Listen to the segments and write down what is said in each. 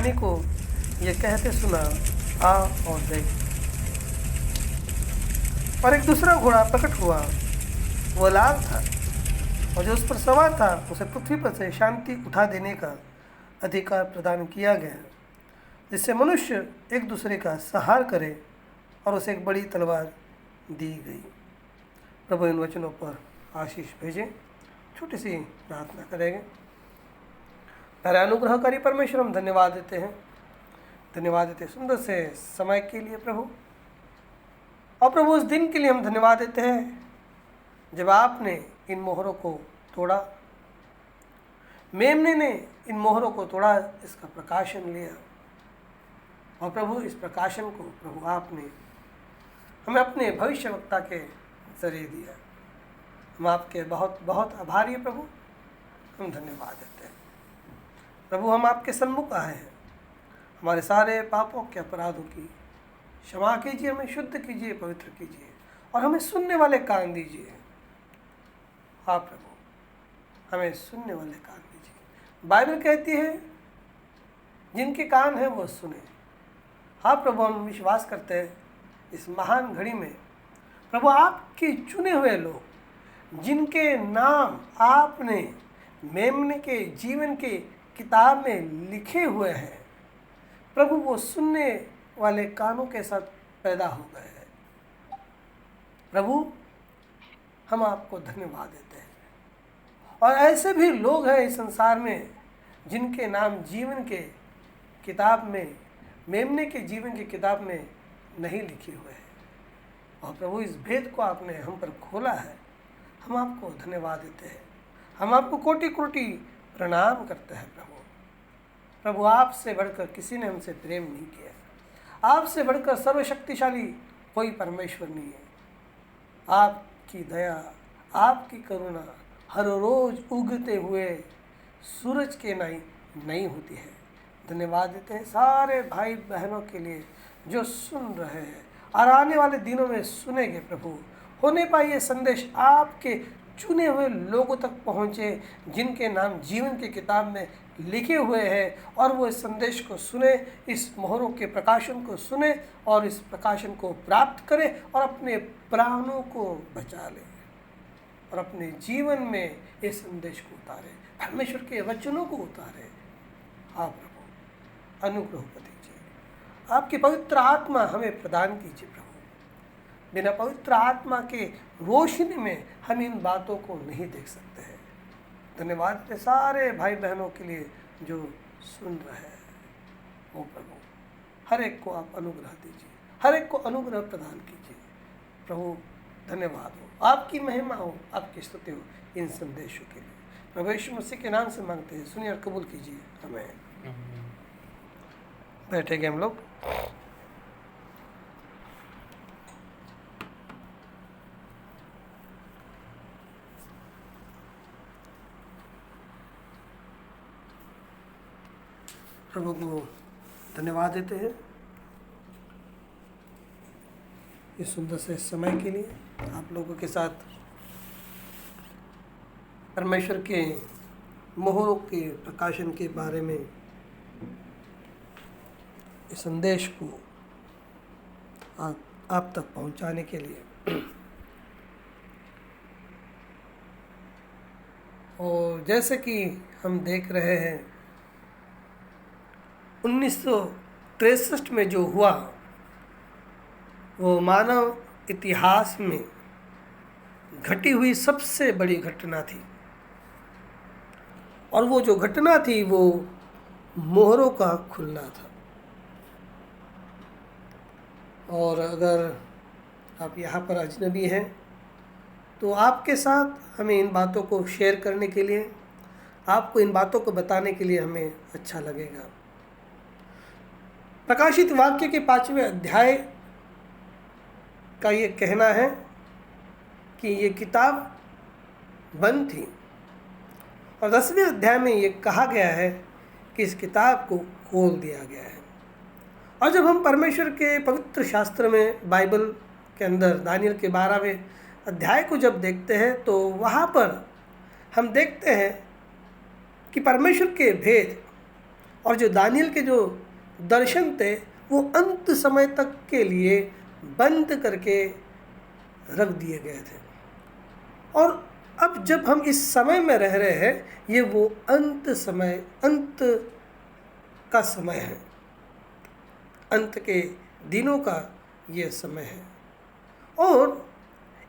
प्राणी को ये कहते सुना, आ और देख। और एक दूसरा घोड़ा प्रकट हुआ, वो लाल था, और जो उस पर सवार था उसे पृथ्वी पर से शांति उठा देने का अधिकार प्रदान किया गया, जिससे मनुष्य एक दूसरे का संहार करे, और उसे एक बड़ी तलवार दी गई। प्रभु इन वचनों पर आशीष भेजें। छोटी सी प्रार्थना करेंगे। प्यारे अनुग्रहकारी परमेश्वर, हम धन्यवाद देते हैं, धन्यवाद देते हैं सुंदर से समय के लिए प्रभु। और प्रभु उस दिन के लिए हम धन्यवाद देते हैं जब आपने इन मोहरों को तोड़ा, मेमने ने इन मोहरों को तोड़ा, इसका प्रकाशन लिया। और प्रभु इस प्रकाशन को प्रभु आपने हमें अपने भविष्यवक्ता के जरिए दिया। हम आपके बहुत बहुत आभारी हैं प्रभु, हम धन्यवाद देते हैं प्रभु। हम आपके सन्मुख आए हैं, हमारे सारे पापों के अपराधों की क्षमा कीजिए, हमें शुद्ध कीजिए, पवित्र कीजिए, और हमें सुनने वाले कान दीजिए। हाँ प्रभु, हमें सुनने वाले कान दीजिए। बाइबल कहती है जिनके कान हैं वो सुने। हाँ प्रभु, हम विश्वास करते हैं इस महान घड़ी में प्रभु आपके चुने हुए लोग, जिनके नाम आपने मेमने के जीवन के किताब में लिखे हुए हैं प्रभु, वो सुनने वाले कानों के साथ पैदा हो गए हैं। प्रभु, हम आपको धन्यवाद देते हैं। और ऐसे भी लोग हैं इस संसार में जिनके नाम जीवन के किताब में, मेमने के जीवन की किताब में नहीं लिखे हुए हैं। और प्रभु, इस भेद को आपने हम पर खोला है, हम आपको धन्यवाद देते हैं। हम आपको कोटि कोटि प्रणाम करते हैं प्रभु। प्रभु, आपसे बढ़कर किसी ने हमसे प्रेम नहीं किया, आपसे बढ़कर सर्वशक्तिशाली कोई परमेश्वर नहीं है। आपकी दया, आपकी करुणा हर रोज़ उगते हुए सूरज के नहीं होती है। धन्यवाद देते हैं सारे भाई बहनों के लिए जो सुन रहे हैं और आने वाले दिनों में सुनेंगे प्रभु। होने पाए ये संदेश आपके चुने हुए लोगों तक पहुँचे, जिनके नाम जीवन की किताब में लिखे हुए हैं, और वो इस संदेश को सुने, इस मोहरों के प्रकाशन को सुने, और इस प्रकाशन को प्राप्त करें, और अपने प्राणों को बचा लें, और अपने जीवन में इस संदेश को उतारें, परमेश्वर के वचनों को उतारें। हाँ प्रभु, अनुग्रह कर दीजिए। आपकी पवित्र आत्मा हमें प्रदान कीजिए प्रभु। बिना पवित्र आत्मा के रोशनी में हम इन बातों को नहीं देख सकते हैं। धन्यवाद है सारे भाई बहनों के लिए जो सुन रहे हैं। ओ प्रभु, हर एक को आप अनुग्रह दीजिए, हर एक को अनुग्रह प्रदान कीजिए प्रभु। धन्यवाद हो, आपकी महिमा हो, आपकी स्तुति हो इन संदेशों के लिए। प्रभु यीशु मसीह के नाम से मांगते हैं, सुनिए और कबूल कीजिए। हमें बैठेंगे हम लोग। प्रभु को धन्यवाद देते हैं इस सुंदर से समय के लिए। आप लोगों के साथ परमेश्वर के मोहरों के प्रकाशन के बारे में इस संदेश को आप तक पहुंचाने के लिए। और जैसे कि हम देख रहे हैं 1963 में जो हुआ वो मानव इतिहास में घटी हुई सबसे बड़ी घटना थी। और वो जो घटना थी वो मोहरों का खुलना था। और अगर आप यहाँ पर अजनबी हैं तो आपके साथ हमें इन बातों को शेयर करने के लिए, आपको इन बातों को बताने के लिए हमें अच्छा लगेगा। प्रकाशित वाक्य के 5वें अध्याय का ये कहना है कि ये किताब बंद थी, और 10वें अध्याय में ये कहा गया है कि इस किताब को खोल दिया गया है। और जब हम परमेश्वर के पवित्र शास्त्र में बाइबल के अंदर दानियल के 12वें अध्याय को जब देखते हैं तो वहाँ पर हम देखते हैं कि परमेश्वर के भेद और जो दानियल के जो दर्शन थे वो अंत समय तक के लिए बंद करके रख दिए गए थे। और अब जब हम इस समय में रह रहे हैं, ये वो अंत का समय है, अंत के दिनों का ये समय है। और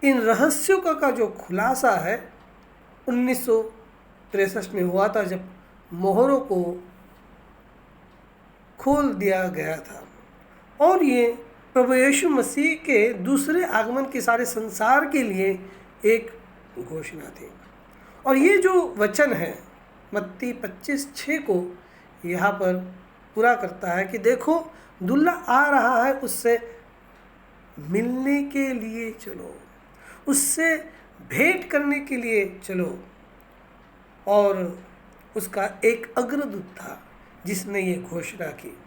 इन रहस्यों का जो खुलासा है 1963 में हुआ था, जब मोहरों को खोल दिया गया था। और ये प्रभु यीशु मसीह के दूसरे आगमन के सारे संसार के लिए एक घोषणा थी। और ये जो वचन है मत्ती 25:6 को यहाँ पर पूरा करता है कि देखो दुल्हा आ रहा है, उससे मिलने के लिए चलो, उससे भेंट करने के लिए चलो। और उसका एक अग्रदूत था जिसने ये घोषणा की,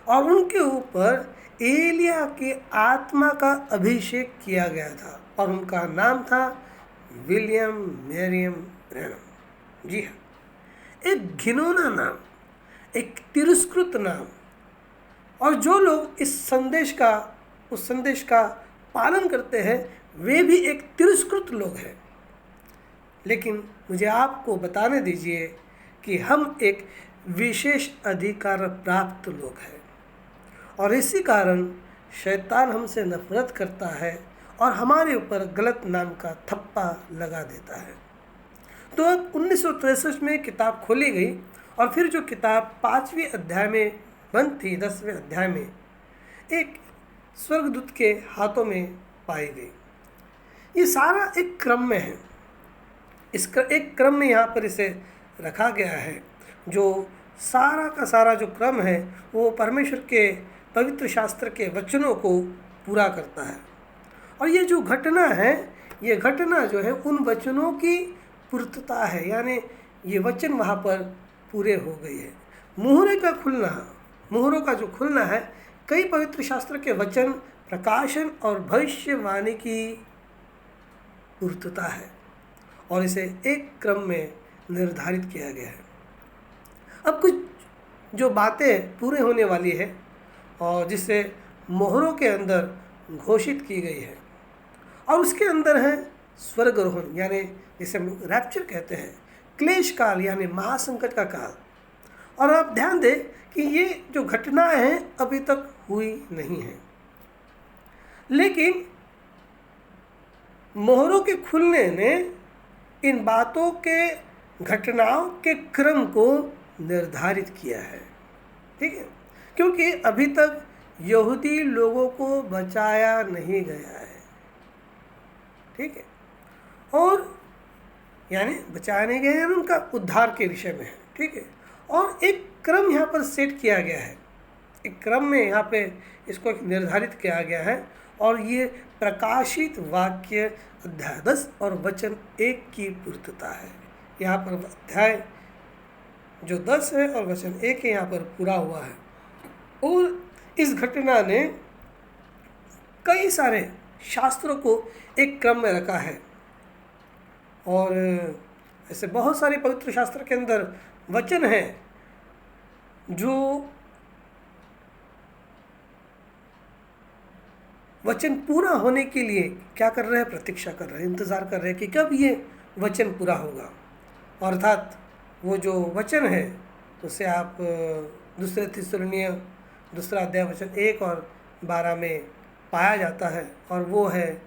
और उनके ऊपर एलिया के आत्मा का अभिषेक किया गया था, और उनका नाम था विलियम मैरियम ब्रैनम। जी हाँ, एक घिनौना नाम, एक तिरस्कृत नाम। और जो लोग उस संदेश का पालन करते हैं वे भी एक तिरस्कृत लोग हैं। लेकिन मुझे आपको बताने दीजिए कि हम एक विशेष अधिकार प्राप्त लोग हैं, और इसी कारण शैतान हमसे नफरत करता है और हमारे ऊपर गलत नाम का थप्पा लगा देता है। तो अब 1963 में किताब खोली गई, और फिर जो किताब 5वें अध्याय में बंद थी, 10वें अध्याय में एक स्वर्गदूत के हाथों में पाई गई। ये सारा एक क्रम में है, एक क्रम में यहाँ पर इसे रखा गया है। जो सारा का सारा जो क्रम है वो परमेश्वर के पवित्र शास्त्र के वचनों को पूरा करता है। और ये जो घटना है, ये घटना जो है उन वचनों की पूर्तता है, यानी ये वचन वहाँ पर पूरे हो गए हैं। मुहरों का जो खुलना है, कई पवित्र शास्त्र के वचन, प्रकाशन और भविष्यवाणी की पूर्तता है, और इसे एक क्रम में निर्धारित किया गया है। अब कुछ जो बातें पूरे होने वाली है और जिसे मोहरों के अंदर घोषित की गई है, और उसके अंदर है स्वर्गारोहण, यानी जिसे हम रैप्चर कहते हैं, क्लेश काल यानी महासंकट का काल। और आप ध्यान दें कि ये जो घटनाएं हैं अभी तक हुई नहीं है, लेकिन मोहरों के खुलने ने इन बातों के घटनाओं के क्रम को निर्धारित किया है। ठीक है, क्योंकि अभी तक यहूदी लोगों को बचाया नहीं गया है। ठीक है, और यानी बचाया नहीं गया है, उनका उद्धार के विषय में है। ठीक है, और एक क्रम यहाँ पर सेट किया गया है, एक क्रम में यहाँ पे इसको निर्धारित किया गया है। और ये प्रकाशित वाक्य अध्याय 10 और वचन 1 की पूर्तता है। यहाँ पर अध्याय जो 10 है और वचन 1 यहाँ पर पूरा हुआ है। और इस घटना ने कई सारे शास्त्रों को एक क्रम में रखा है, और ऐसे बहुत सारे पवित्र शास्त्र के अंदर वचन हैं जो वचन पूरा होने के लिए क्या कर रहे हैं, प्रतीक्षा कर रहे हैं, इंतज़ार कर रहे हैं कि कब ये वचन पूरा होगा। अर्थात वो जो वचन है उसे आप दूसरे थिस्सलुनीय 2 अध्याय वचन 1 और 12 में पाया जाता है, और वो है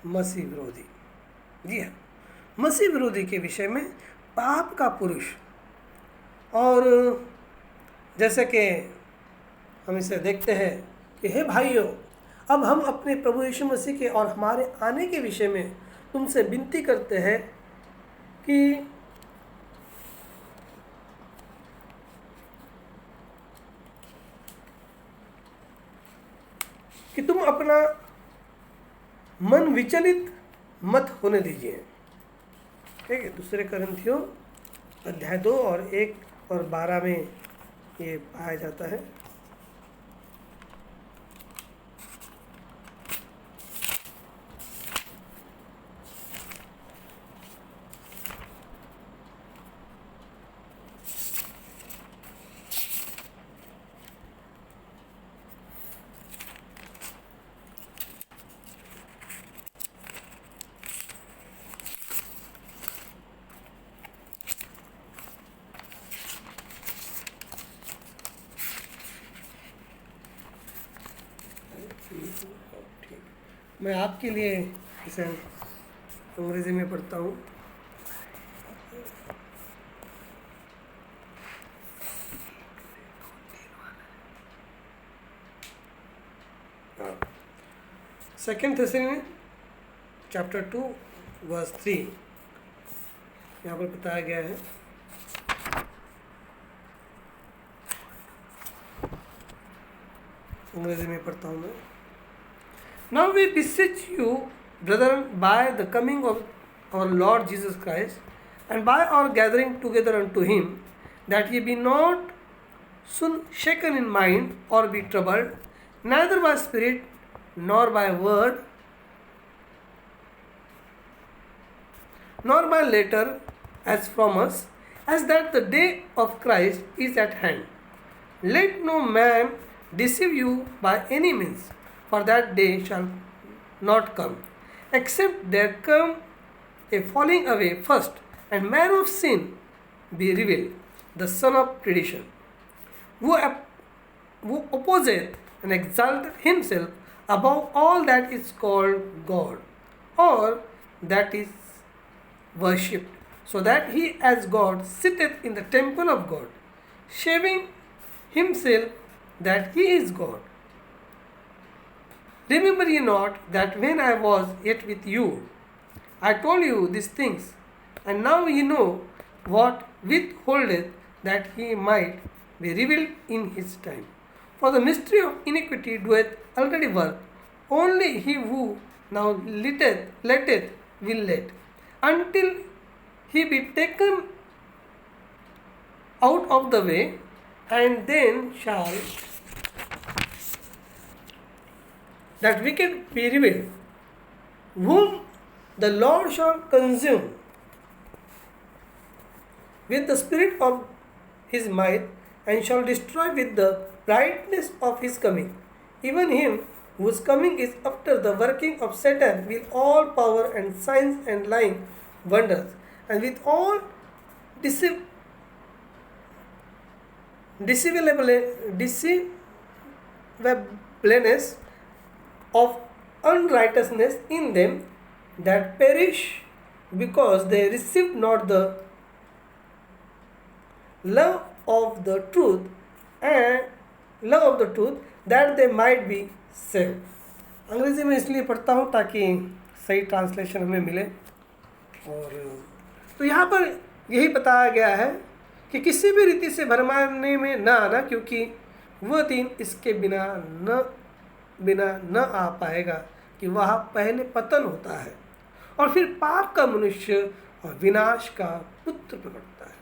मसीह विरोधी। जी हाँ, मसीह विरोधी के विषय में पाप का पुरुष। और जैसे कि हम इसे देखते हैं कि हे भाइयों, अब हम अपने प्रभु यीशु मसीह के और हमारे आने के विषय में तुमसे विनती करते हैं कि तुम अपना मन विचलित मत होने दीजिए। ठीक है, 2 कुरिन्थियों अध्याय 2 और 1 और 12 में ये पाया जाता है। मैं आपके लिए इसे अंग्रेजी में पढ़ता हूँ। सेकेंड थेसलोनियंस चैप्टर 2 वर्स 3 यहाँ पर बताया गया है। अंग्रेजी में पढ़ता हूँ मैं। Now we beseech you, brethren, by the coming of our Lord Jesus Christ, and by our gathering together unto him, that ye be not soon shaken in mind, or be troubled, neither by spirit, nor by word, nor by letter, as from us, as that the day of Christ is at hand. Let no man deceive you by any means, for that day shall not come, except there come a falling away first, and man of sin be revealed, the son of perdition, who opposeth and exalteth himself above all that is called God, or that is worshipped, so that he as God sitteth in the temple of God, showing himself that he is God. Remember ye not that when I was yet with you, I told you these things, and now ye know what withholdeth, that he might be revealed in his time. For the mystery of iniquity doeth already work, only he who now letteth will let, until he be taken out of the way, and then shall that wicked be revealed, whom the Lord shall consume with the spirit of his might, and shall destroy with the brightness of his coming, even him whose coming is after the working of Satan with all power and signs and lying wonders, and with all deceivableness of unrighteousness in them that perish, because they receive not the love of the truth, that they might be saved. अंग्रेजी में इसलिए पढ़ता हूँ ताकि सही translation हमें मिले। और तो यहाँ पर यही बताया गया है कि किसी भी रीति से भरमाने में न आना, क्योंकि वह दिन इसके बिना न आ पाएगा कि वह पहले पतन होता है और फिर पाप का मनुष्य और विनाश का पुत्र प्रकटता है,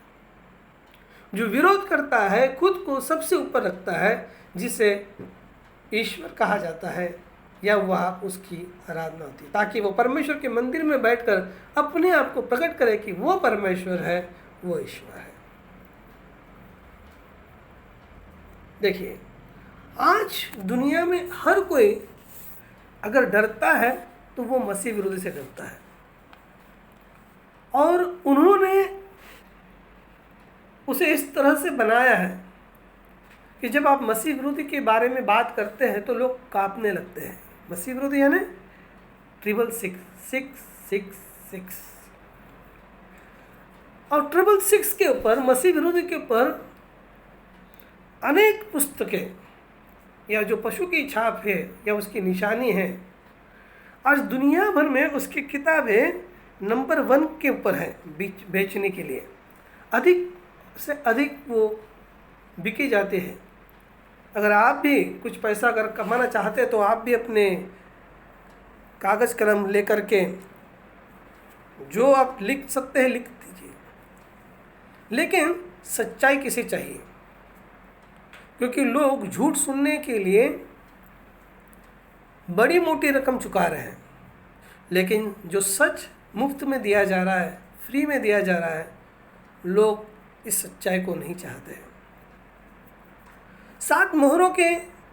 जो विरोध करता है, खुद को सबसे ऊपर रखता है, जिसे ईश्वर कहा जाता है, या वह उसकी आराधना होती है, ताकि वो परमेश्वर के मंदिर में बैठकर अपने आप को प्रकट करे कि वो परमेश्वर है, वो ईश्वर है। देखिए, आज दुनिया में हर कोई अगर डरता है तो वो मसीह विरोधी से डरता है, और उन्होंने उसे इस तरह से बनाया है कि जब आप मसीह विरोधी के बारे में बात करते हैं तो लोग कांपने लगते हैं। मसीह विरोधी यानी 666 और 666 के ऊपर, मसीह विरोधी के ऊपर अनेक पुस्तकें या जो पशु की छाप है या उसकी निशानी है, आज दुनिया भर में उसकी किताबें नंबर 1 के ऊपर है बेचने के लिए। अधिक से अधिक वो बिके जाते हैं। अगर आप भी कुछ पैसा अगर कमाना चाहते हैं तो आप भी अपने कागज़ कलम लेकर के जो आप लिख सकते हैं लिख दीजिए, लेकिन सच्चाई किसे चाहिए? क्योंकि लोग झूठ सुनने के लिए बड़ी मोटी रकम चुका रहे हैं, लेकिन जो सच मुफ्त में दिया जा रहा है, फ्री में दिया जा रहा है, लोग इस सच्चाई को नहीं चाहते हैं। 7 मोहरों के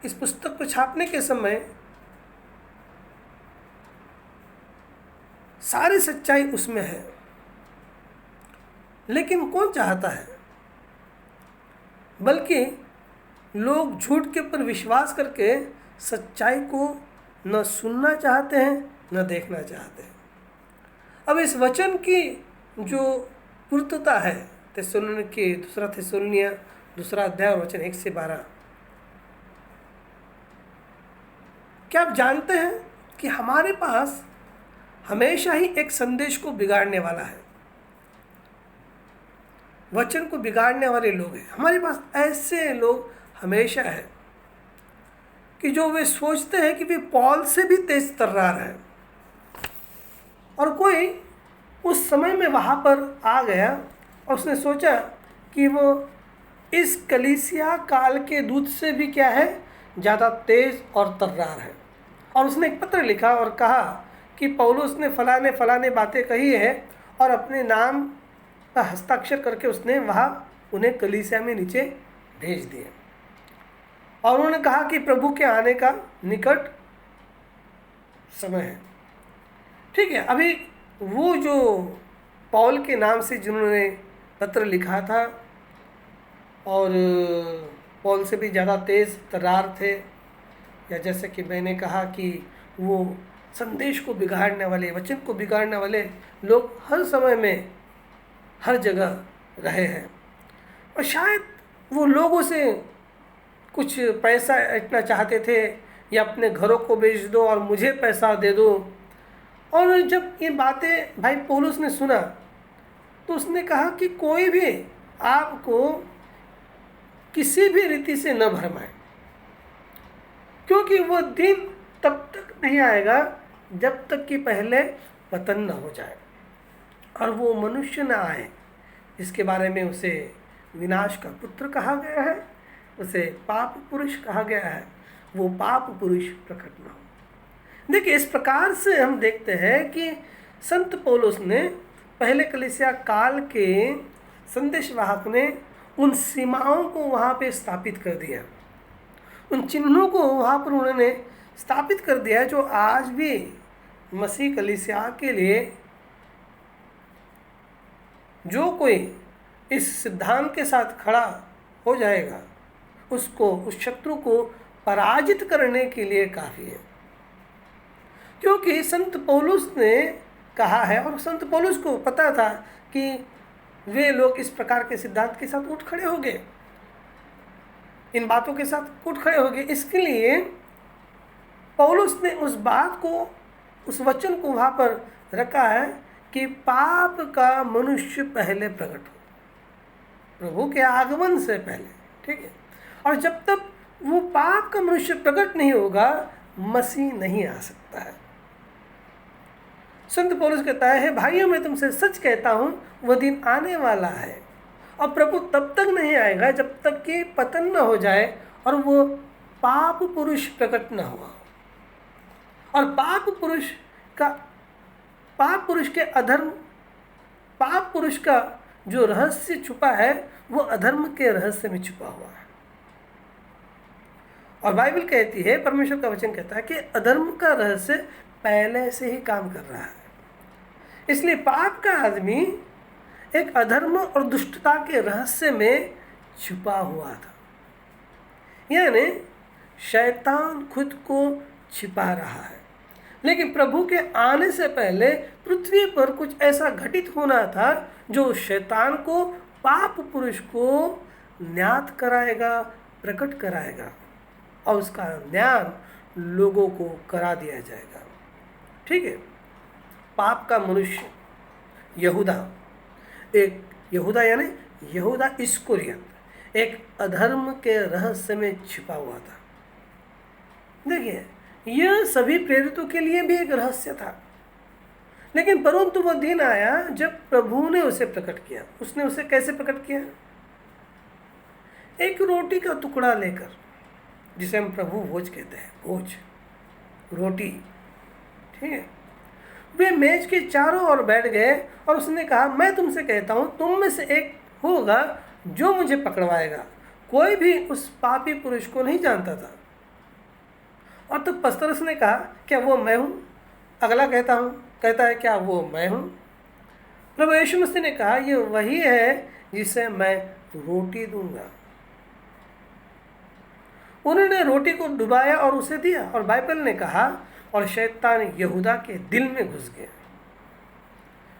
इस पुस्तक को छापने के समय सारी सच्चाई उसमें है, लेकिन कौन चाहता है? बल्कि लोग झूठ के ऊपर विश्वास करके सच्चाई को न सुनना चाहते हैं न देखना चाहते हैं। अब इस वचन की जो पूर्तता है, थिस्सलुनीके दूसरा थिस्सलुनीय दूसरा अध्याय और वचन 1 से 12, क्या आप जानते हैं कि हमारे पास हमेशा ही एक संदेश को बिगाड़ने वाला है, वचन को बिगाड़ने वाले लोग हैं। हमारे पास ऐसे लोग हमेशा हैं कि जो वे सोचते हैं कि वे पौल से भी तेज तर्रार है, और कोई उस समय में वहाँ पर आ गया और उसने सोचा कि वो इस कलीसिया काल के दूत से भी क्या है, ज़्यादा तेज और तर्रार है। और उसने एक पत्र लिखा और कहा कि पौलुस ने फलाने बातें कही है, और अपने नाम का हस्ताक्षर करके उसने वहाँ उन्हें कलीसिया में नीचे भेज दिए। और उन्होंने कहा कि प्रभु के आने का निकट समय है। ठीक है, अभी वो जो पौल के नाम से जिन्होंने पत्र लिखा था और पौल से भी ज़्यादा तेज तर्रार थे, या जैसे कि मैंने कहा कि वो संदेश को बिगाड़ने वाले, वचन को बिगाड़ने वाले लोग हर समय में हर जगह रहे हैं। और शायद वो लोगों से कुछ पैसा इतना चाहते थे, या अपने घरों को बेच दो और मुझे पैसा दे दो। और जब ये बातें भाई पौलुस ने सुना तो उसने कहा कि कोई भी आपको किसी भी रीति से न भरमाए, क्योंकि वो दिन तब तक नहीं आएगा जब तक कि पहले पतन न हो जाए और वो मनुष्य न आए जिसके बारे में उसे विनाश का पुत्र कहा गया है, उसे पाप पुरुष कहा गया है। वो पाप पुरुष प्रकट न हो। देखिए, इस प्रकार से हम देखते हैं कि संत पौलुस ने पहले कलीसिया काल के संदेशवाहक ने उन सीमाओं को वहाँ पे स्थापित कर दिया, उन चिन्हों को वहाँ पर उन्होंने स्थापित कर दिया जो आज भी मसीह कलीसिया के लिए, जो कोई इस सिद्धांत के साथ खड़ा हो जाएगा उसको, उस शत्रु को पराजित करने के लिए काफ़ी है। क्योंकि संत पौलुस ने कहा है, और संत पौलुस को पता था कि वे लोग इस प्रकार के सिद्धांत के साथ उठ खड़े हो गए, इन बातों के साथ उठ खड़े हो गए। इसके लिए पौलुस ने उस बात को, उस वचन को वहाँ पर रखा है कि पाप का मनुष्य पहले प्रकट हो, प्रभु के आगमन से पहले। ठीक है, और जब तक वो पाप का मनुष्य प्रकट नहीं होगा मसीह नहीं आ सकता है। संत पौलुस कहता है, भाइयों मैं तुमसे सच कहता हूँ वह दिन आने वाला है और प्रभु तब तक नहीं आएगा जब तक कि पतन न हो जाए और वो पाप पुरुष प्रकट न हुआ। और पाप पुरुष के अधर्म, पाप पुरुष का जो रहस्य छुपा है वो अधर्म के रहस्य में छुपा हुआ है। और बाइबल कहती है, परमेश्वर का वचन कहता है कि अधर्म का रहस्य पहले से ही काम कर रहा है। इसलिए पाप का आदमी एक अधर्म और दुष्टता के रहस्य में छुपा हुआ था, यानी शैतान खुद को छिपा रहा है। लेकिन प्रभु के आने से पहले पृथ्वी पर कुछ ऐसा घटित होना था जो शैतान को, पाप पुरुष को न्यात कराएगा, प्रकट कराएगा और उसका ज्ञान लोगों को करा दिया जाएगा। ठीक है, पाप का मनुष्य यहूदा यानी यहूदा इस्करियोत एक अधर्म के रहस्य में छिपा हुआ था। देखिए, यह सभी प्रेरितों के लिए भी एक रहस्य था, लेकिन परंतु वह दिन आया जब प्रभु ने उसे प्रकट किया। उसने उसे कैसे प्रकट किया? एक रोटी का टुकड़ा लेकर, जिसे हम प्रभु भोज कहते हैं, भोज रोटी। ठीक है, वे मेज के चारों ओर बैठ गए और उसने कहा, मैं तुमसे कहता हूँ तुम में से एक होगा जो मुझे पकड़वाएगा। कोई भी उस पापी पुरुष को नहीं जानता था। और तो पस्तरस ने कहा, क्या वो मैं हूँ? अगला कहता है क्या वो मैं हूँ? प्रभु यीशु मसीह ने कहा, ये वही है जिसे मैं रोटी दूंगा। उन्होंने रोटी को डुबाया और उसे दिया, और बाइबल ने कहा और शैतान यहूदा के दिल में घुस गया।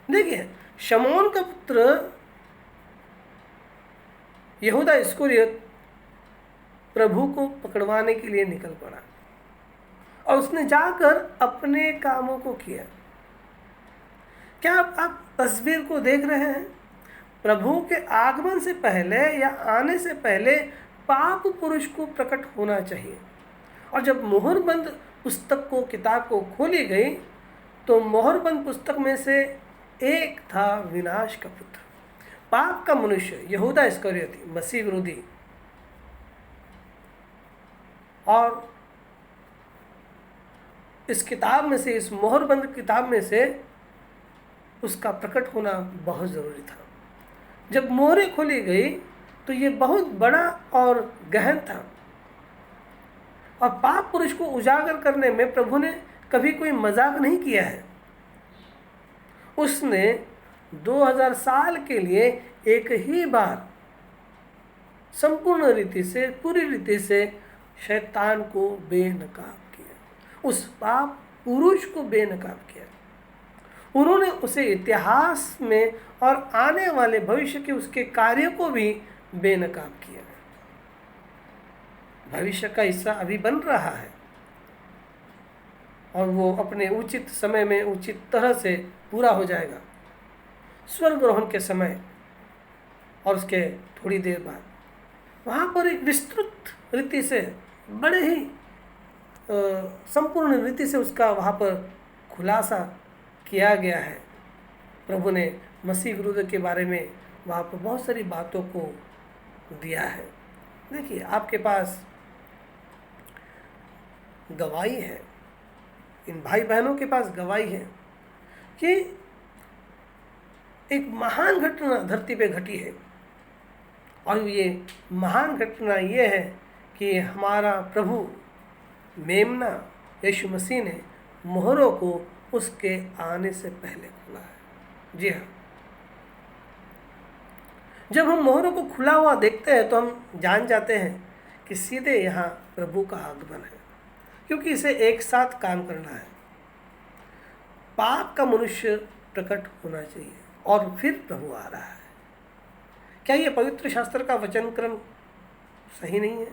देखिए, शमौन का पुत्र यहूदा इस्करियोत प्रभु को पकड़वाने के लिए निकल पड़ा और उसने जाकर अपने कामों को किया। क्या आप तस्वीर को देख रहे हैं? प्रभु के आगमन से पहले या आने से पहले पाप पुरुष को प्रकट होना चाहिए, और जब मोहरबंद पुस्तक को, किताब को खोली गई, तो मोहरबंद पुस्तक में से एक था विनाश का पुत्र, पाप का मनुष्य यहूदा इस्करियोती, मसीह विरोधी। और इस किताब में से, इस मोहरबंद किताब में से उसका प्रकट होना बहुत ज़रूरी था। जब मोहरें खोली गई तो ये बहुत बड़ा और गहन था, और पाप पुरुष को उजागर करने में प्रभु ने कभी कोई मजाक नहीं किया है। उसने 2000 साल के लिए एक ही बार संपूर्ण रीति से, पूरी रीति से शैतान को बेनकाब किया, उस पाप पुरुष को बेनकाब किया। उन्होंने उसे इतिहास में और आने वाले भविष्य के उसके कार्य को भी बेनकाब किया। भविष्य का हिस्सा अभी बन रहा है, और वो अपने उचित समय में उचित तरह से पूरा हो जाएगा, स्वर्गारोहण के समय और उसके थोड़ी देर बाद। वहाँ पर एक विस्तृत रीति से, बड़े ही संपूर्ण रीति से उसका वहाँ पर खुलासा किया गया है। प्रभु ने मसीह विरुद्ध के बारे में वहाँ पर बहुत सारी बातों को दिया है। देखिए, आपके पास गवाही है, इन भाई बहनों के पास गवाही है कि एक महान घटना धरती पे घटी है, और ये महान घटना ये है कि हमारा प्रभु मेमना यीशु मसीह ने मोहरों को उसके आने से पहले खोला है। जी हाँ, जब हम मोहरों को खुला हुआ देखते हैं तो हम जान जाते हैं कि सीधे यहाँ प्रभु का आगमन है, क्योंकि इसे एक साथ काम करना है। पाप का मनुष्य प्रकट होना चाहिए और फिर प्रभु आ रहा है। क्या ये पवित्र शास्त्र का वचन क्रम सही नहीं है?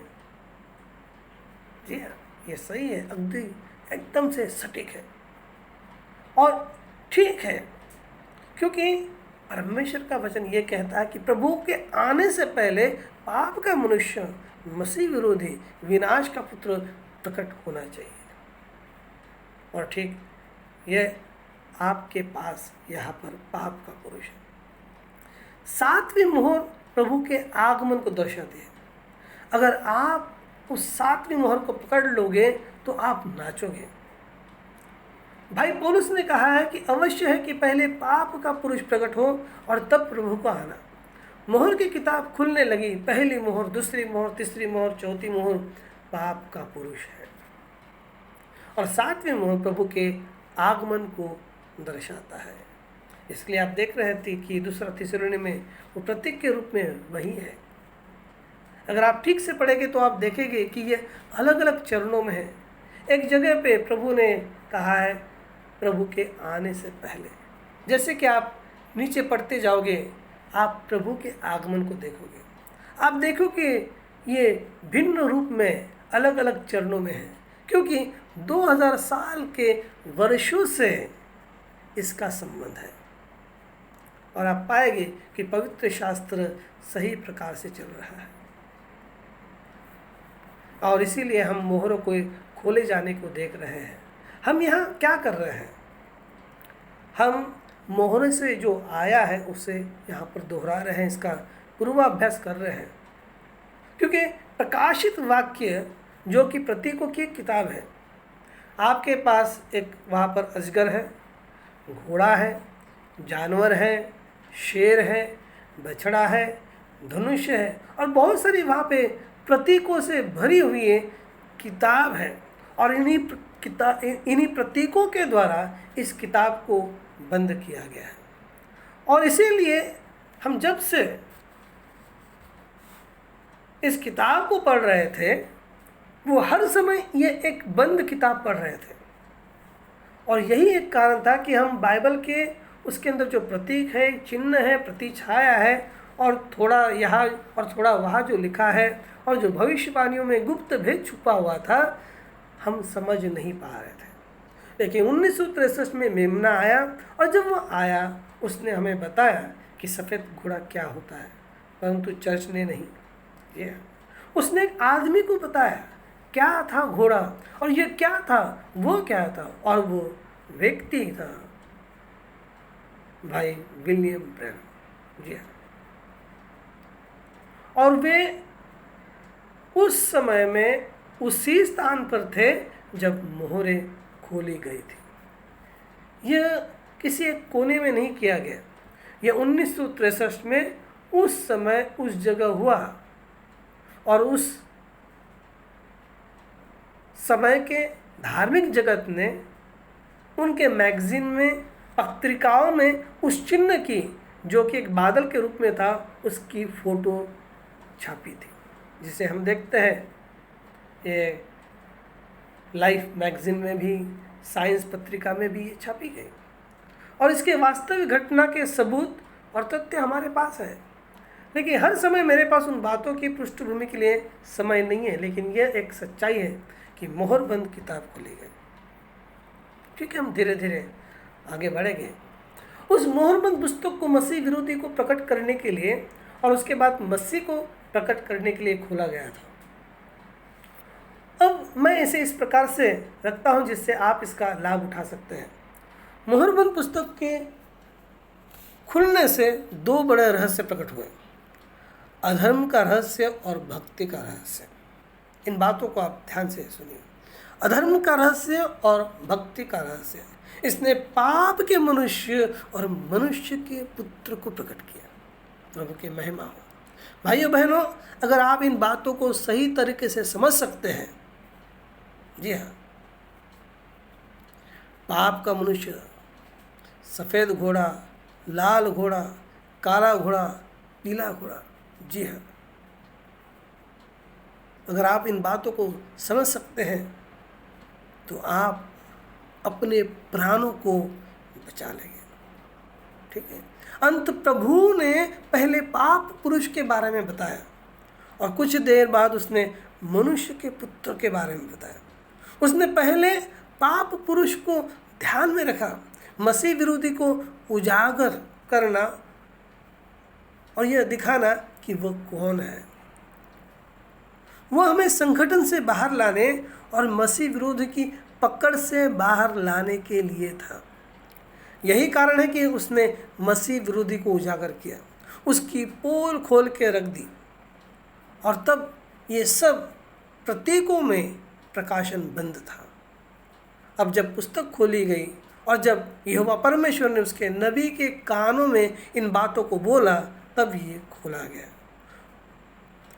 जी हाँ, ये सही है, अगदी एकदम से सटीक है और ठीक है, क्योंकि परमेश्वर का वचन ये कहता है कि प्रभु के आने से पहले पाप का मनुष्य, मसीह विरोधी, विनाश का पुत्र प्रकट होना चाहिए। और ठीक ये आपके पास यहाँ पर पाप का पुरुष है। 7वीं मोहर प्रभु के आगमन को दर्शाती है। अगर आप उस 7वीं मोहर को पकड़ लोगे तो आप नाचोगे। भाई पौलुस ने कहा है कि अवश्य है कि पहले पाप का पुरुष प्रकट हो और तब प्रभु का आना। मोहर की किताब खुलने लगी, पहली मोहर, दूसरी मोहर, तीसरी मोहर, चौथी मोहर पाप का पुरुष है, और 7वीं मोहर प्रभु के आगमन को दर्शाता है। इसलिए आप देख रहे थे कि दूसरा थिस्सलुनी में वो प्रतीक के रूप में वही है। अगर आप ठीक से पढ़ेंगे तो आप देखेंगे कि ये अलग अलग चरणों में है। एक जगह पे प्रभु ने कहा है प्रभु के आने से पहले। जैसे कि आप नीचे पढ़ते जाओगे आप प्रभु के आगमन को देखोगे। आप देखो कि ये भिन्न रूप में अलग अलग चरणों में है, क्योंकि 2000 साल के वर्षों से इसका संबंध है, और आप पाएंगे कि पवित्र शास्त्र सही प्रकार से चल रहा है। और इसीलिए हम मोहरों को खोले जाने को देख रहे हैं। हम यहाँ क्या कर रहे हैं? हम मोहरों से जो आया है उसे यहाँ पर दोहरा रहे हैं, इसका पूर्वाभ्यास कर रहे हैं, क्योंकि प्रकाशित वाक्य जो कि प्रतीकों की किताब है। आपके पास एक वहाँ पर अजगर है, घोड़ा है, जानवर है, शेर है, बछड़ा है, धनुष है, और बहुत सारी वहाँ पे प्रतीकों से भरी हुई किताब है। और इन्हीं प्रतीकों के द्वारा इस किताब को बंद किया गया है। और इसीलिए हम जब से इस किताब को पढ़ रहे थे वो हर समय ये एक बंद किताब पढ़ रहे थे। और यही एक कारण था कि हम बाइबल के उसके अंदर जो प्रतीक है, चिन्ह है, प्रतिछाया है, और थोड़ा यहाँ और थोड़ा वहाँ जो लिखा है, और जो भविष्यवाणियों में गुप्त भेद छुपा हुआ था, हम समझ नहीं पा रहे थे। लेकिन 1963 में मेमना आया, और जब वो आया उसने हमें बताया कि सफ़ेद घोड़ा क्या होता है, परंतु चर्च ने नहीं। ये उसने एक आदमी को बताया क्या था घोड़ा, और ये क्या था, वो क्या था, और वो व्यक्ति था भाई विलियम ब्रैनम। जी हाँ, और वे उस समय में उसी स्थान पर थे जब मोहरें खोली गई थी। यह किसी एक कोने में नहीं किया गया, यह 1963 में उस समय उस जगह हुआ। और उस समय के धार्मिक जगत ने उनके मैगजीन में, पत्रिकाओं में उस चिन्ह की, जो कि एक बादल के रूप में था, उसकी फ़ोटो छापी थी, जिसे हम देखते हैं ये लाइफ मैगजीन में भी, साइंस पत्रिका में भी ये छापी गई। और इसके वास्तविक घटना के सबूत और तथ्य हमारे पास है। लेकिन हर समय मेरे पास उन बातों की पृष्ठभूमि के लिए समय नहीं है, लेकिन यह एक सच्चाई है कि मोहरबंद किताब खोली गई। ठीक है, हम धीरे धीरे आगे बढ़ेंगे। उस मोहरबंद पुस्तक को मसीह विरोधी को प्रकट करने के लिए और उसके बाद मसीह को प्रकट करने के लिए खोला गया था। अब मैं इसे इस प्रकार से रखता हूं जिससे आप इसका लाभ उठा सकते हैं। मोहरबंद पुस्तक के खुलने से दो बड़े रहस्य प्रकट हुए, अधर्म का रहस्य और भक्ति का रहस्य। इन बातों को आप ध्यान से सुनिए। अधर्म का रहस्य और भक्ति का रहस्य, इसने पाप के मनुष्य और मनुष्य के पुत्र को प्रकट किया। प्रभु की महिमा हो। भाइयों बहनों, अगर आप इन बातों को सही तरीके से समझ सकते हैं, जी हाँ, पाप का मनुष्य, सफ़ेद घोड़ा, लाल घोड़ा, काला घोड़ा, पीला घोड़ा, जी हाँ, अगर आप इन बातों को समझ सकते हैं तो आप अपने प्राणों को बचा लेंगे। ठीक है, अंत प्रभु ने पहले पाप पुरुष के बारे में बताया और कुछ देर बाद उसने मनुष्य के पुत्र के बारे में बताया। उसने पहले पाप पुरुष को ध्यान में रखा, मसीह विरोधी को उजागर करना और यह दिखाना कि वह कौन है। वह हमें संगठन से बाहर लाने और मसीह विरोधी की पकड़ से बाहर लाने के लिए था। यही कारण है कि उसने मसीह विरोधी को उजागर किया, उसकी पोल खोल के रख दी, और तब ये सब प्रतीकों में प्रकाशन बंद था। अब जब पुस्तक खोली गई और जब यहोवा परमेश्वर ने उसके नबी के कानों में इन बातों को बोला, तब ये खोला गया।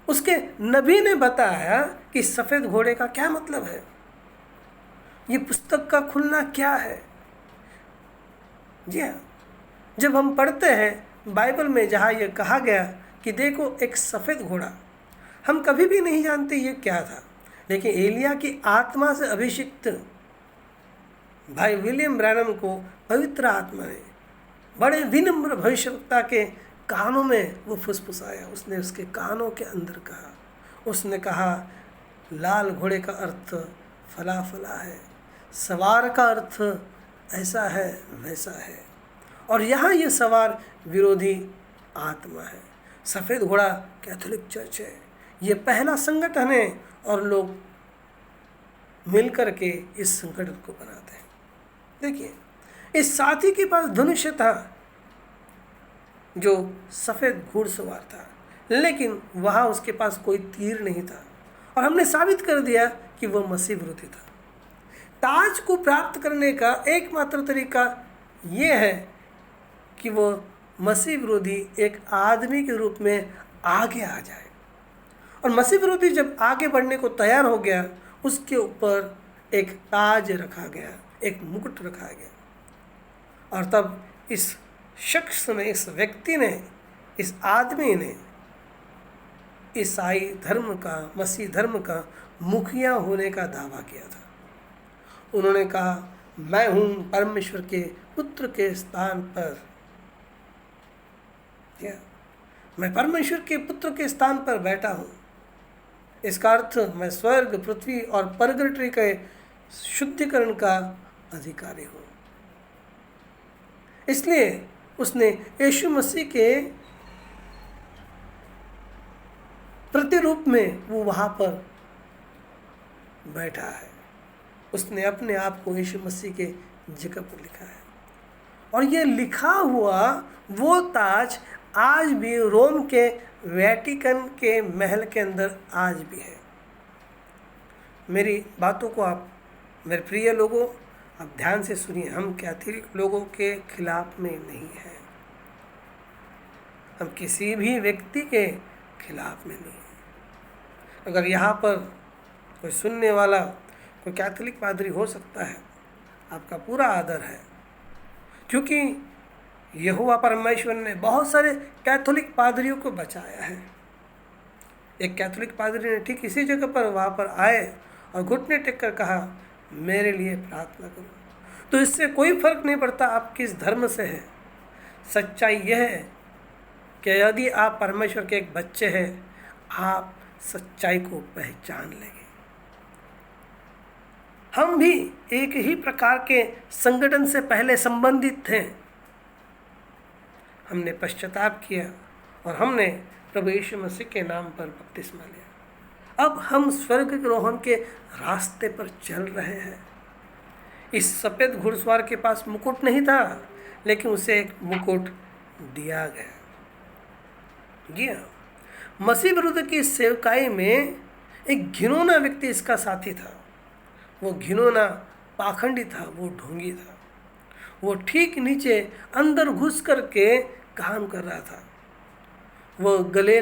उसके नबी ने बताया कि सफ़ेद घोड़े का क्या मतलब है, ये पुस्तक का खुलना क्या है। जी हाँ, जब हम पढ़ते हैं बाइबल में जहाँ ये कहा गया कि देखो एक सफ़ेद घोड़ा, हम कभी भी नहीं जानते ये क्या था, लेकिन एलिया की आत्मा से अभिषिक्त भाई विलियम ब्रैनम को पवित्र आत्मा ने बड़े विनम्र भविष्यवक्ता के कानों में वो फुसफुसाया। उसने उसके कानों के अंदर कहा, उसने कहा लाल घोड़े का अर्थ फला फला है, सवार का अर्थ ऐसा है वैसा है, और यहाँ ये सवार विरोधी आत्मा है। सफ़ेद घोड़ा कैथोलिक चर्च है, ये पहला संगठन है और लोग मिल कर के इस संगठन को बनाते हैं। देखिए, इस साथी के पास धनुष था जो सफ़ेद घुड़सवार था, लेकिन वहाँ उसके पास कोई तीर नहीं था, और हमने साबित कर दिया कि वह मसीह विरोधी था। ताज को प्राप्त करने का एकमात्र तरीका ये है कि वह मसीह विरोधी एक आदमी के रूप में आगे आ जाए, और मसीह विरोधी जब आगे बढ़ने को तैयार हो गया, उसके ऊपर एक ताज रखा गया, एक मुकुट रखा गया, और तब इस शख्स ने, इस व्यक्ति ने, इस आदमी ने ईसाई धर्म का, मसीह धर्म का मुखिया होने का दावा किया था। उन्होंने कहा, मैं हूँ परमेश्वर के पुत्र के स्थान पर, क्या मैं परमेश्वर के पुत्र के स्थान पर बैठा हूँ। इसका अर्थ मैं स्वर्ग, पृथ्वी और परगटरी के शुद्धिकरण का अधिकारी हूँ। इसलिए उसने यीशु मसीह के प्रतिरूप में वो वहाँ पर बैठा है। उसने अपने आप को यीशु मसीह के जगह पर लिखा है। और ये लिखा हुआ वो ताज आज भी रोम के वेटिकन के महल के अंदर आज भी है। मेरी बातों को आप, मेरे प्रिय लोगों, आप ध्यान से सुनिए। हम कैथोलिक लोगों के खिलाफ में नहीं हैं, हम किसी भी व्यक्ति के खिलाफ में नहीं हैं। अगर यहाँ पर कोई सुनने वाला कोई कैथोलिक पादरी हो सकता है, आपका पूरा आदर है, क्योंकि यहोवा परमेश्वर ने बहुत सारे कैथोलिक पादरियों को बचाया है। एक कैथोलिक पादरी ने ठीक इसी जगह पर वहाँ पर आए और घुटने टेक कर कहा, मेरे लिए प्रार्थना करो। तो इससे कोई फर्क नहीं पड़ता आप किस धर्म से हैं। सच्चाई यह है कि यदि आप परमेश्वर के एक बच्चे हैं, आप सच्चाई को पहचान लेंगे। हम भी एक ही प्रकार के संगठन से पहले संबंधित थे। हमने पश्चाताप किया और हमने प्रभु यीशु मसीह के नाम पर बपतिस्मा लिया। अब हम स्वर्ग रोहन के रास्ते पर चल रहे हैं। इस सफ़ेद घुड़सवार के पास मुकुट नहीं था, लेकिन उसे एक मुकुट दिया गया। मसीह विरुद्ध की सेवकाई में एक घिनौना व्यक्ति इसका साथी था। वो घिनौना पाखंडी था, वो ढोंगी था। वो ठीक नीचे अंदर घुस करके काम कर रहा था। वो गले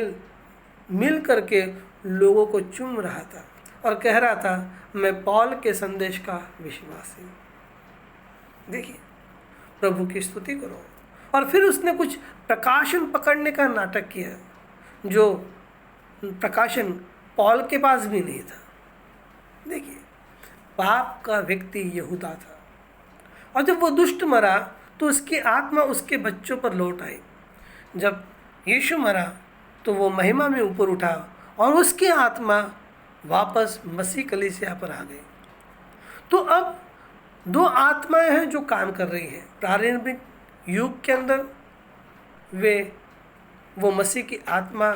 मिल करके लोगों को चूम रहा था और कह रहा था, मैं पौल के संदेश का विश्वासी हूँ। देखिए, प्रभु की स्तुति करो। और फिर उसने कुछ प्रकाशन पकड़ने का नाटक किया, जो प्रकाशन पौल के पास भी नहीं था। देखिए, पाप का व्यक्ति यहूदा था, और जब वो दुष्ट मरा तो उसकी आत्मा उसके बच्चों पर लौट आई। जब यीशु मरा तो वो महिमा में ऊपर उठा और उसकी आत्मा वापस मसीह कलीसिया पर आ गई। तो अब दो आत्माएं हैं जो काम कर रही हैं। प्रारंभिक युग के अंदर वो मसीह की आत्मा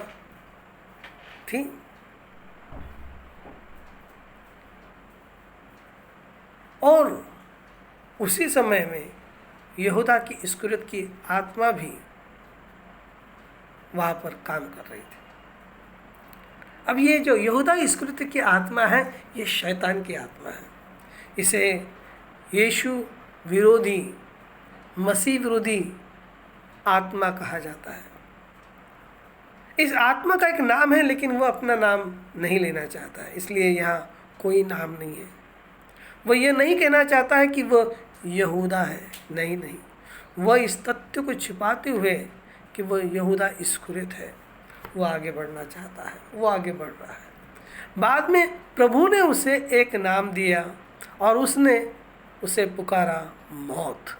थी, और उसी समय में यहूदा की इस्करियत की आत्मा भी वहाँ पर काम कर रही थी। अब ये जो यहूदा इस्करियत की आत्मा है, ये शैतान की आत्मा है। इसे यीशु विरोधी, मसीह विरोधी आत्मा कहा जाता है। इस आत्मा का एक नाम है, लेकिन वह अपना नाम नहीं लेना चाहता है, इसलिए यहाँ कोई नाम नहीं है। वह ये नहीं कहना चाहता है कि वह यहूदा है, नहीं। वह इस तथ्य को छिपाते हुए कि वह यहूदा इस्करियत है, वो आगे बढ़ना चाहता है, वो आगे बढ़ रहा है। बाद में प्रभु ने उसे एक नाम दिया और उसने उसे पुकारा मौत।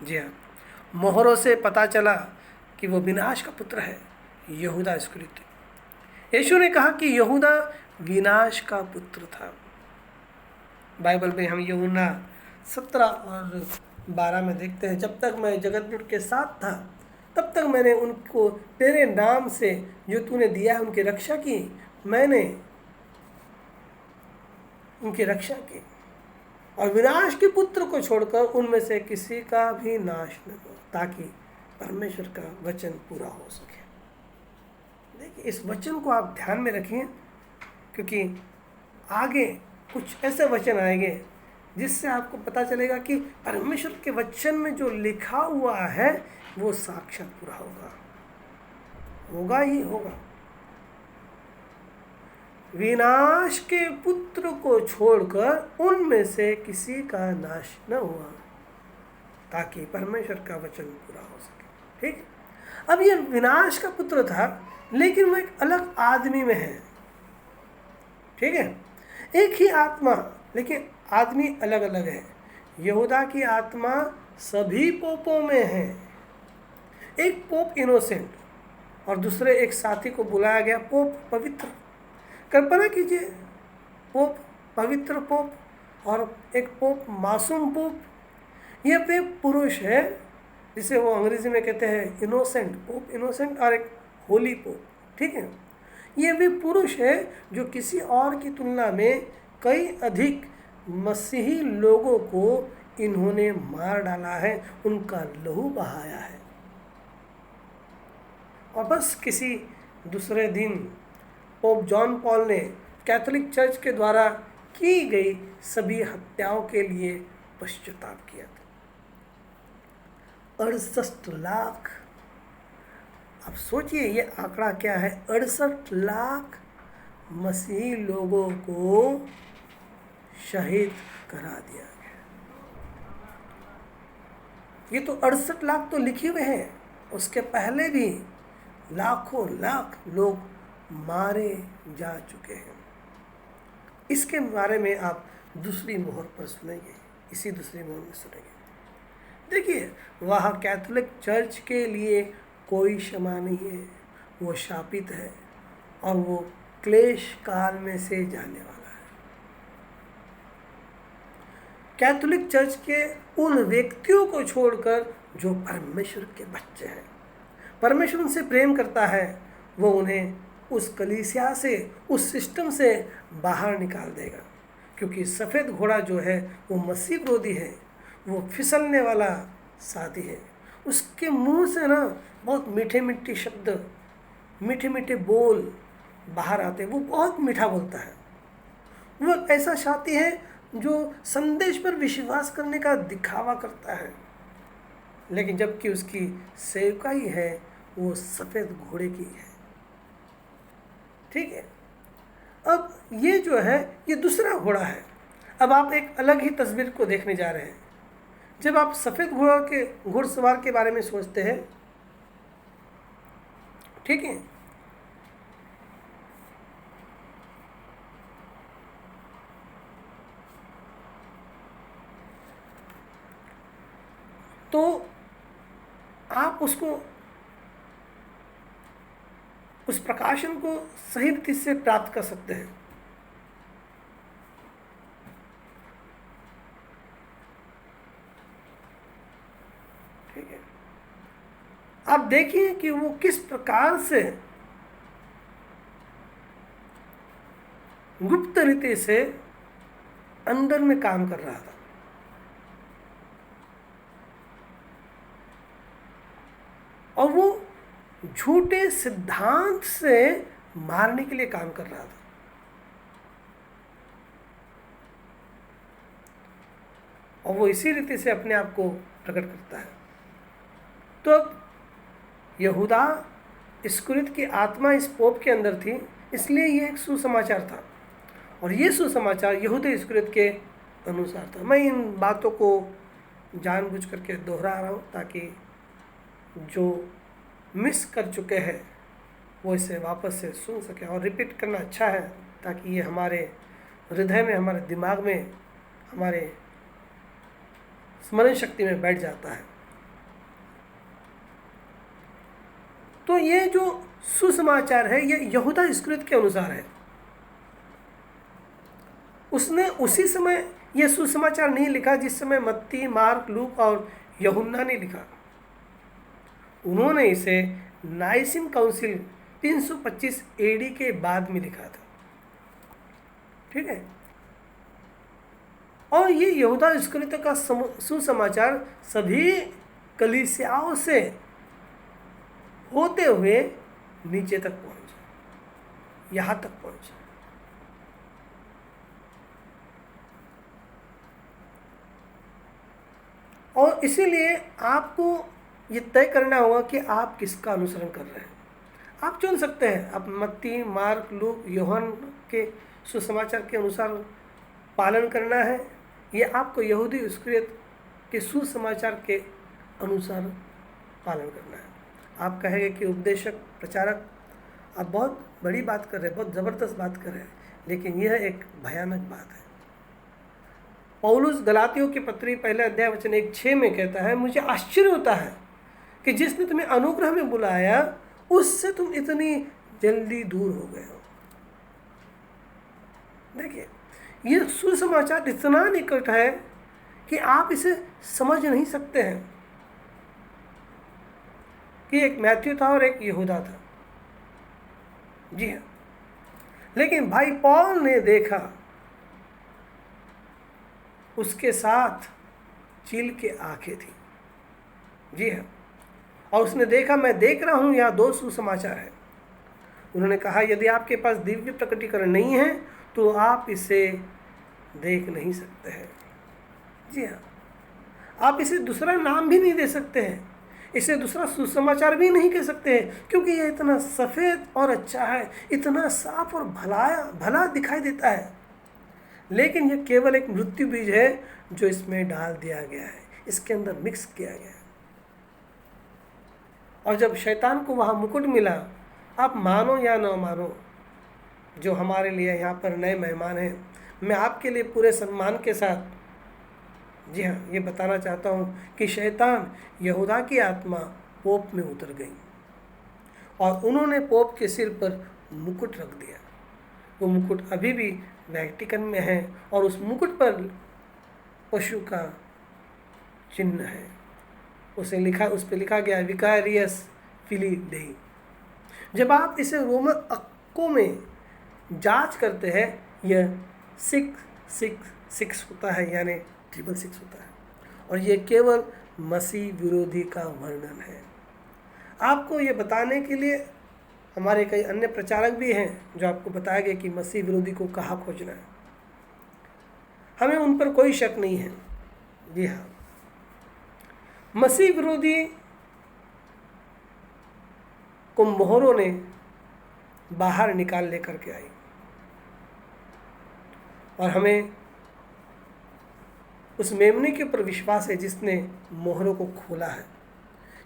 जी हाँ, मोहरों से पता चला कि वो विनाश का पुत्र है, यहूदा इस्करियत। यीशु ने कहा कि यहूदा विनाश का पुत्र था। बाइबल में हम यूहन्ना 17 और 12 में देखते हैं, जब तक मैं जगत के साथ था तब तक मैंने उनको तेरे नाम से जो तूने दिया है उनकी रक्षा की। मैंने उनकी रक्षा की और विनाश के पुत्र को छोड़कर उनमें से किसी का भी नाश न हो, ताकि परमेश्वर का वचन पूरा हो सके। देखिए, इस वचन को आप ध्यान में रखिए, क्योंकि आगे कुछ ऐसे वचन आएंगे जिससे आपको पता चलेगा कि परमेश्वर के वचन में जो लिखा हुआ है वो साक्षात पूरा होगा ही होगा। विनाश के पुत्र को छोड़कर उनमें से किसी का नाश न हुआ, ताकि परमेश्वर का वचन पूरा हो सके। ठीक। अब ये विनाश का पुत्र था, लेकिन वो एक अलग आदमी में है। ठीक है, एक ही आत्मा, लेकिन आदमी अलग अलग है। यहूदा की आत्मा सभी पोपों में है। एक पोप इनोसेंट और दूसरे एक साथी को बुलाया गया पोप पवित्र। कल्पना कीजिए, पोप पवित्र पोप और एक पोप मासूम पोप। ये वे पुरुष है जिसे वो अंग्रेजी में कहते हैं इनोसेंट, पोप इनोसेंट, और एक होली पोप। ठीक है, ये वे पुरुष है जो किसी और की तुलना में कई अधिक मसीही लोगों को इन्होंने मार डाला है, उनका लहू बहाया है। और बस किसी दूसरे दिन पोप जॉन पॉल ने कैथोलिक चर्च के द्वारा की गई सभी हत्याओं के लिए पश्चाताप किया था। 68 लाख। अब सोचिए ये आंकड़ा क्या है, 68 लाख मसीही लोगों को शहीद करा दिया गया। ये तो 68 लाख तो लिखे हुए हैं, उसके पहले भी लाखों लाख लोग मारे जा चुके हैं। इसके बारे में आप दूसरी मोहर पर सुनेंगे, इसी दूसरी मोहर में सुनेंगे। देखिए, वह कैथोलिक चर्च के लिए कोई क्षमा नहीं है, वो शापित है और वो क्लेश काल में से जाने वाला है। कैथोलिक चर्च के उन व्यक्तियों को छोड़कर जो परमेश्वर के बच्चे हैं, परमेश्वर उनसे प्रेम करता है, वो उन्हें उस कलीसिया से, उस सिस्टम से बाहर निकाल देगा। क्योंकि सफ़ेद घोड़ा जो है वो मसीह विरोधी है, वो फिसलने वाला साथी है। उसके मुंह से ना बहुत मीठे मीठे शब्द, मीठे मीठे बोल बाहर आते हैं। वो बहुत मीठा बोलता है। वो ऐसा साथी है जो संदेश पर विश्वास करने का दिखावा करता है, लेकिन जबकि उसकी सेवकाई है वो सफ़ेद घोड़े की है। ठीक है, अब ये जो है ये दूसरा घोड़ा है। अब आप एक अलग ही तस्वीर को देखने जा रहे हैं। जब आप सफ़ेद घुड़सवार के बारे में सोचते हैं, ठीक है, तो आप उसको, उस प्रकाशन को सही रीति से प्राप्त कर सकते हैं। ठीक है, आप देखिए कि वो किस प्रकार से गुप्त रीति से अंदर में काम कर रहा था। और वो झूठे सिद्धांत से मारने के लिए काम कर रहा था। और वो इसी रीति से अपने आप को प्रकट करता है। तो अब यहूदा इस्करियोत की आत्मा इस पोप के अंदर थी, इसलिए ये एक सुसमाचार था। और ये सुसमाचार यहूदा इस्करियोत के अनुसार था। मैं इन बातों को जानबूझ करके दोहरा रहा हूँ ताकि जो मिस कर चुके हैं वो इसे वापस से सुन सकें। और रिपीट करना अच्छा है ताकि ये हमारे हृदय में, हमारे दिमाग में, हमारे स्मरण शक्ति में बैठ जाता है। तो ये जो सुसमाचार है ये यहूदा इस्करियोत के अनुसार है। उसने उसी समय ये सुसमाचार नहीं लिखा जिस समय मत्ती, मार्क, लूक और यूहन्ना ने लिखा। उन्होंने इसे नाइसिन काउंसिल 325 एडी के बाद में लिखा था। ठीक है, और ये यहूदा इस्करियोत का सुसमाचार सभी कलीसियाओं से होते हुए नीचे तक पहुंचा, यहाँ तक पहुंचा। और इसीलिए आपको ये तय करना होगा कि आप किसका अनुसरण कर रहे हैं। आप चुन सकते हैं, आप मत्ती, मार्क, लूक, यूहन्ना के सुसमाचार के अनुसार पालन करना है, ये आपको यहूदी इस्करियोत के सुसमाचार के अनुसार पालन करना है। आप कहेंगे कि उपदेशक, प्रचारक, आप बहुत बड़ी बात कर रहे हैं, बहुत ज़बरदस्त बात कर रहे हैं, लेकिन यह एक भयानक बात है। पौलुस गलातियों की पत्री पहले अध्याय वचन 1:6 में कहता है, मुझे आश्चर्य होता है कि जिसने तुम्हें अनुग्रह में बुलाया उससे तुम इतनी जल्दी दूर हो गए हो। देखिए, यह सुसमाचार इतना निकट है कि आप इसे समझ नहीं सकते हैं कि एक मैथ्यू था और एक यहूदा था। जी हाँ, लेकिन भाई पौल ने देखा, उसके साथ चील के आंखें थी। जी हाँ, और उसने देखा, मैं देख रहा हूँ यहाँ 2 सुसमाचार है। उन्होंने कहा, यदि आपके पास दिव्य प्रकटीकरण नहीं है तो आप इसे देख नहीं सकते हैं। जी हाँ, आप इसे दूसरा नाम भी नहीं दे सकते हैं, इसे दूसरा सुसमाचार भी नहीं कह सकते हैं, क्योंकि यह इतना सफ़ेद और अच्छा है, इतना साफ और भला दिखाई देता है। लेकिन यह केवल एक मृत्यु बीज है जो इसमें डाल दिया गया है, इसके अंदर मिक्स किया गया है। और जब शैतान को वहाँ मुकुट मिला, आप मानो या न मानो, जो हमारे लिए यहाँ पर नए मेहमान हैं, मैं आपके लिए पूरे सम्मान के साथ, जी हाँ, ये बताना चाहता हूँ कि शैतान यहूदा की आत्मा पोप में उतर गई और उन्होंने पोप के सिर पर मुकुट रख दिया। वो मुकुट अभी भी वैटिकन में है और उस मुकुट पर पशु का चिन्ह है। उस पर लिखा गया विकारियस फिली डेई। जब आप इसे रोमन अक्कों में जांच करते हैं, यह 666 होता है, यानी 666 होता है, और यह केवल मसीह विरोधी का वर्णन है। आपको ये बताने के लिए हमारे कई अन्य प्रचारक भी हैं जो आपको बताएंगे कि मसीह विरोधी को कहाँ खोजना है। हमें उन पर कोई शक नहीं है। जी हाँ, मसीह विरोधी को मोहरों ने बाहर निकाल लेकर के आई और हमें उस मेमने के ऊपर विश्वास है जिसने मोहरों को खोला है।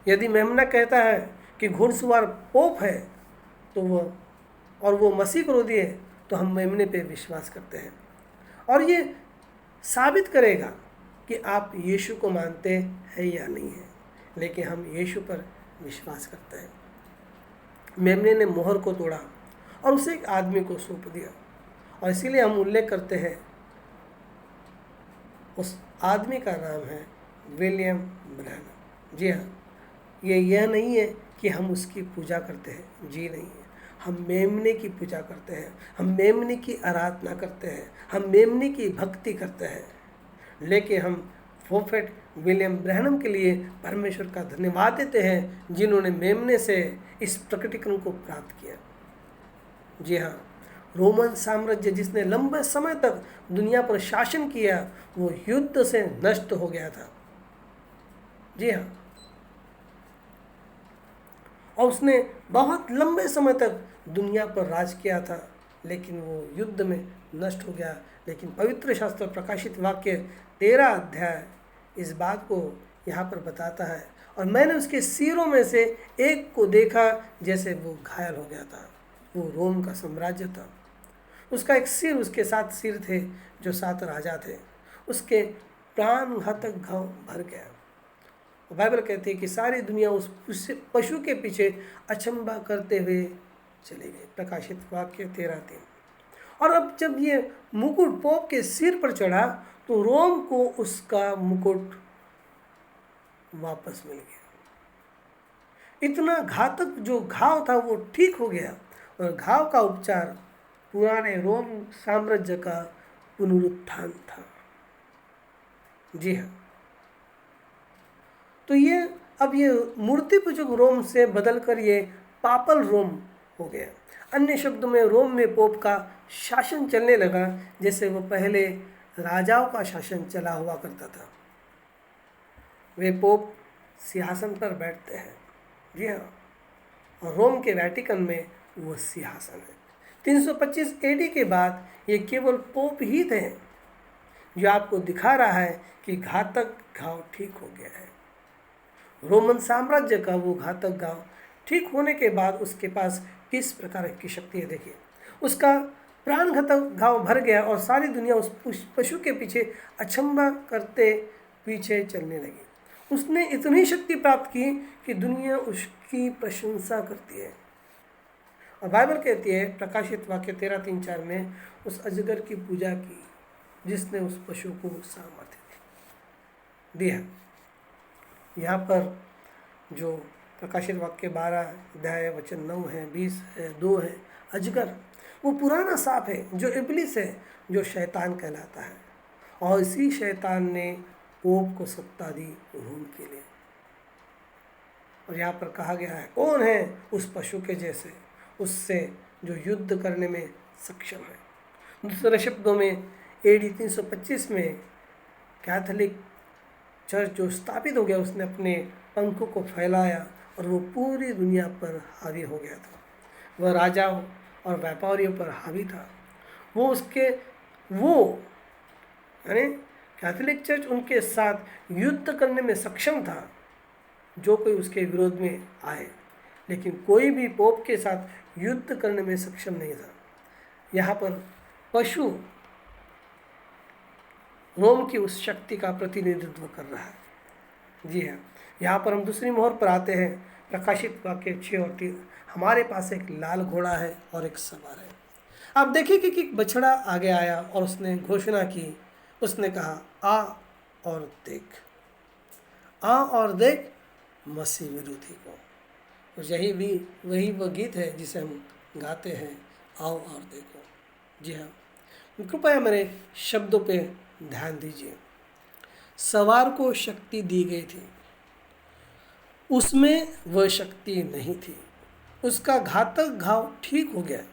यदि मेमना कहता है कि घुड़सवार पोप है तो वो मसीह विरोधी है, तो हम मेमने पे विश्वास करते हैं और ये साबित करेगा कि आप यीशु को मानते हैं या नहीं है, लेकिन हम यीशु पर विश्वास करते हैं। मेमने ने मोहर को तोड़ा और उसे एक आदमी को सौंप दिया, और इसीलिए हम उल्लेख करते हैं उस आदमी का नाम है विलियम ब्रैनम। जी हाँ, यह नहीं है कि हम उसकी पूजा करते हैं, जी नहीं है, हम मेमने की पूजा करते हैं, हम मेमने की आराधना करते हैं, हम मेमने की भक्ति करते हैं। लेकिन हम प्रोफेट विलियम ब्रैनम के लिए परमेश्वर का धन्यवाद देते हैं जिन्होंने मेमने से इस प्रकटीकरण को प्राप्त किया। जी हाँ, रोमन साम्राज्य जिसने लंबे समय तक दुनिया पर शासन किया, वो युद्ध से नष्ट हो गया था। जी हाँ, और उसने बहुत लंबे समय तक दुनिया पर राज किया था, लेकिन वो युद्ध में नष्ट हो गया। लेकिन पवित्र शास्त्र प्रकाशित वाक्य 13 अध्याय इस बात को यहाँ पर बताता है, और मैंने उसके सिरों में से एक को देखा जैसे वो घायल हो गया था। वो रोम का साम्राज्य था, उसका एक सिर, उसके 7 सिर थे जो 7 राजा थे, उसके प्राण घातक घाव भर गया। बाइबल कहती है कि सारी दुनिया उस पशु के पीछे अचंभा करते हुए चले गए। प्रकाशित वाक्य 13:3। और अब जब ये मुकुट पोप के सिर पर चढ़ा तो रोम को उसका मुकुट वापस मिल गया। इतना घातक जो घाव था वो ठीक हो गया, और घाव का उपचार पुराने रोम साम्राज्य का पुनरुत्थान था। जी हाँ, तो ये अब ये मूर्ति पूजक रोम से बदलकर ये पापल रोम हो गया। अन्य शब्दों में रोम में पोप का शासन चलने लगा जैसे वो पहले राजाओं का शासन चला हुआ करता था। वे पोप सिंहासन पर बैठते हैं। जी हाँ, और रोम के वैटिकन में वो सिंहासन है। 325 AD के बाद ये केवल पोप ही थे जो आपको दिखा रहा है कि घातक घाव ठीक हो गया है। रोमन साम्राज्य का वो घातक घाव ठीक होने के बाद उसके पास किस प्रकार की शक्ति है। देखिए, उसका प्राणघातक घाव भर गया और सारी दुनिया उस पशु के पीछे अचंभा करते पीछे चलने लगी। उसने इतनी शक्ति प्राप्त की कि दुनिया उसकी प्रशंसा करती है। और बाइबल कहती है प्रकाशित वाक्य 13:3-4 में, उस अजगर की पूजा की जिसने उस पशु को सामर्थ्य दिया। यहाँ पर जो प्रकाशित वाक्य 12 अध्याय वचन 9 है, 20 है, 2 है, अजगर वो पुराना सांप है जो इब्लिस है, जो शैतान कहलाता है। और इसी शैतान ने पोप को सत्ता दी रोम के लिए। और यहाँ पर कहा गया है कौन है उस पशु के जैसे, उससे जो युद्ध करने में सक्षम है। दूसरे शब्दों में AD 325 में कैथोलिक चर्च जो स्थापित हो गया, उसने अपने पंखों को फैलाया और वो पूरी दुनिया पर हावी हो गया था। वह राजाओं और व्यापारियों पर हावी था। वो यानी कैथोलिक चर्च उनके साथ युद्ध करने में सक्षम था जो कोई उसके विरोध में आए, लेकिन कोई भी पोप के साथ युद्ध करने में सक्षम नहीं था। यहाँ पर पशु रोम की उस शक्ति का प्रतिनिधित्व कर रहा है। जी हाँ, यहाँ पर हम दूसरी मोहर पर आते हैं, प्रकाशित वाक्य 6 और 3। हमारे पास एक लाल घोड़ा है और एक सवार है। आप देखिए कि बछड़ा आगे आया और उसने घोषणा की, उसने कहा आ और देख, आ और देख मसीह विरोधी को। तो वही वो गीत है जिसे हम गाते हैं, आओ और देखो। जी हाँ, कृपया मेरे शब्दों पे ध्यान दीजिए। सवार को शक्ति दी गई थी, उसमें वह शक्ति नहीं थी। उसका घातक घाव ठीक हो गया।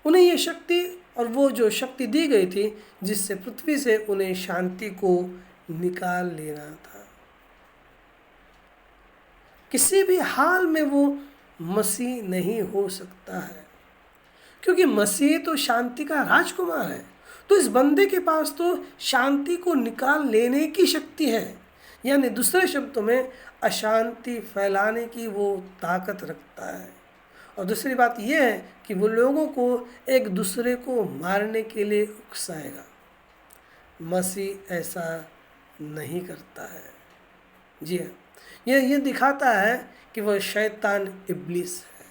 उन्हें ये शक्ति और वो जो शक्ति दी गई थी जिससे पृथ्वी से उन्हें शांति को निकाल लेना था। किसी भी हाल में वो मसीह नहीं हो सकता है, क्योंकि मसीह तो शांति का राजकुमार है। तो इस बंदे के पास तो शांति को निकाल लेने की शक्ति है, यानी दूसरे शब्दों में अशांति फैलाने की वो ताकत रखता है। और दूसरी बात यह है कि वो लोगों को एक दूसरे को मारने के लिए उकसाएगा। मसीह ऐसा नहीं करता है। जी हाँ, ये दिखाता है कि वह शैतान इब्लिस है।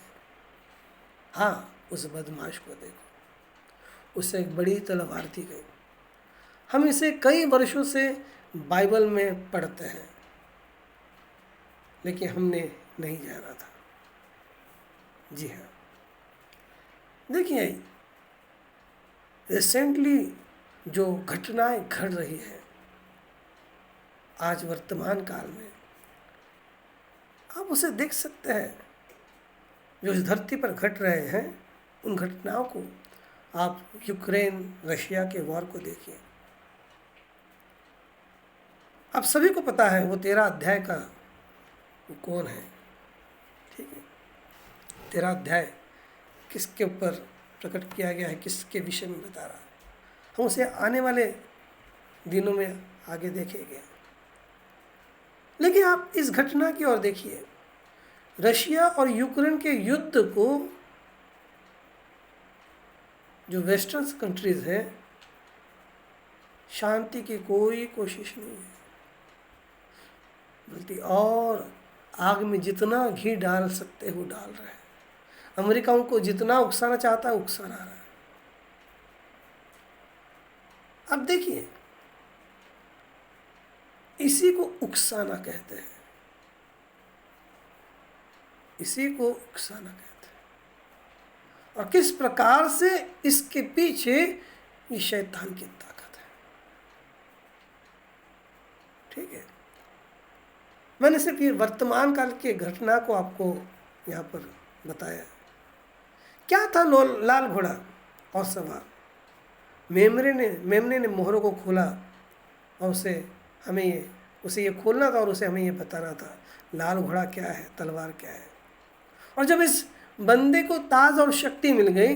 हाँ, उस बदमाश को देखो, उसे एक बड़ी तलवार दी गई। हम इसे कई वर्षों से बाइबल में पढ़ते हैं, लेकिन हमने नहीं जाना था। जी हाँ, देखिए रिसेंटली जो घटनाएं घट रही है आज वर्तमान काल में, आप उसे देख सकते हैं। जो इस धरती पर घट रहे हैं उन घटनाओं को आप यूक्रेन रशिया के वॉर को देखिए। आप सभी को पता है वो 13 अध्याय का वो कौन है, ठीक है। 13 अध्याय किसके ऊपर प्रकट किया गया है, किसके विषय में बता रहा है, हम उसे आने वाले दिनों में आगे देखेंगे। लेकिन आप इस घटना की ओर देखिए। रशिया और यूक्रेन के युद्ध को जो वेस्टर्न कंट्रीज हैं, शांति की कोई कोशिश नहीं है, बल्कि और आग में जितना घी डाल सकते हो डाल रहे हैं। अमेरिकाओं को जितना उकसाना चाहता है उकसा रहा है। अब देखिए, इसी को उकसाना कहते हैं, इसी को उकसाना कहते हैं। और किस प्रकार से इसके पीछे ये शैतान की ताकत है, ठीक है। मैंने सिर्फ ये वर्तमान काल की घटना को आपको यहाँ पर बताया। क्या था लाल घोड़ा और सवार। मेमने ने मोहरों को खोला और उसे ये खोलना था और उसे हमें ये बताना था लाल घोड़ा क्या है, तलवार क्या है। और जब इस बंदे को ताज और शक्ति मिल गई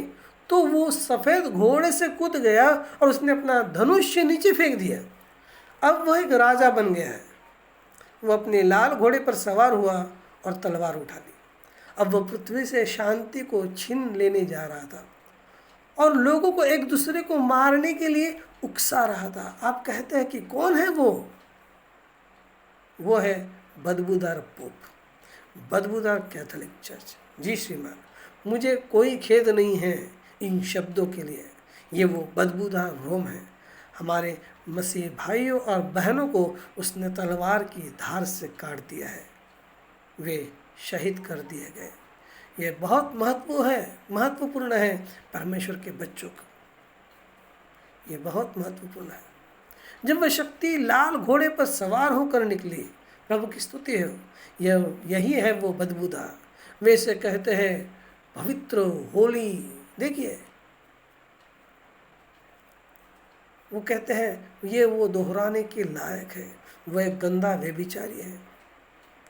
तो वो सफ़ेद घोड़े से कूद गया और उसने अपना धनुष नीचे फेंक दिया। अब वह एक राजा बन गया है। वो अपने लाल घोड़े पर सवार हुआ और तलवार उठा ली। अब वह पृथ्वी से शांति को छीन लेने जा रहा था और लोगों को एक दूसरे को मारने के लिए उकसा रहा था। आप कहते हैं कि कौन है वो है बदबूदार पोप, बदबूदार कैथोलिक चर्च। जी श्रीमान, मुझे कोई खेद नहीं है इन शब्दों के लिए। ये वो बदबूदार रोम है। हमारे मसीह भाइयों और बहनों को उसने तलवार की धार से काट दिया है, वे शहीद कर दिए गए। ये बहुत महत्वपूर्ण है परमेश्वर के बच्चों का। ये बहुत महत्वपूर्ण है। जब वह शक्ति लाल घोड़े पर सवार होकर निकली, प्रभु की स्तुति है, यही है वो बदबूदार। वे इसे कहते हैं पवित्र, होली। देखिए, वो कहते हैं ये वो दोहराने के लायक है। वह एक गंदा व्यभिचारी है,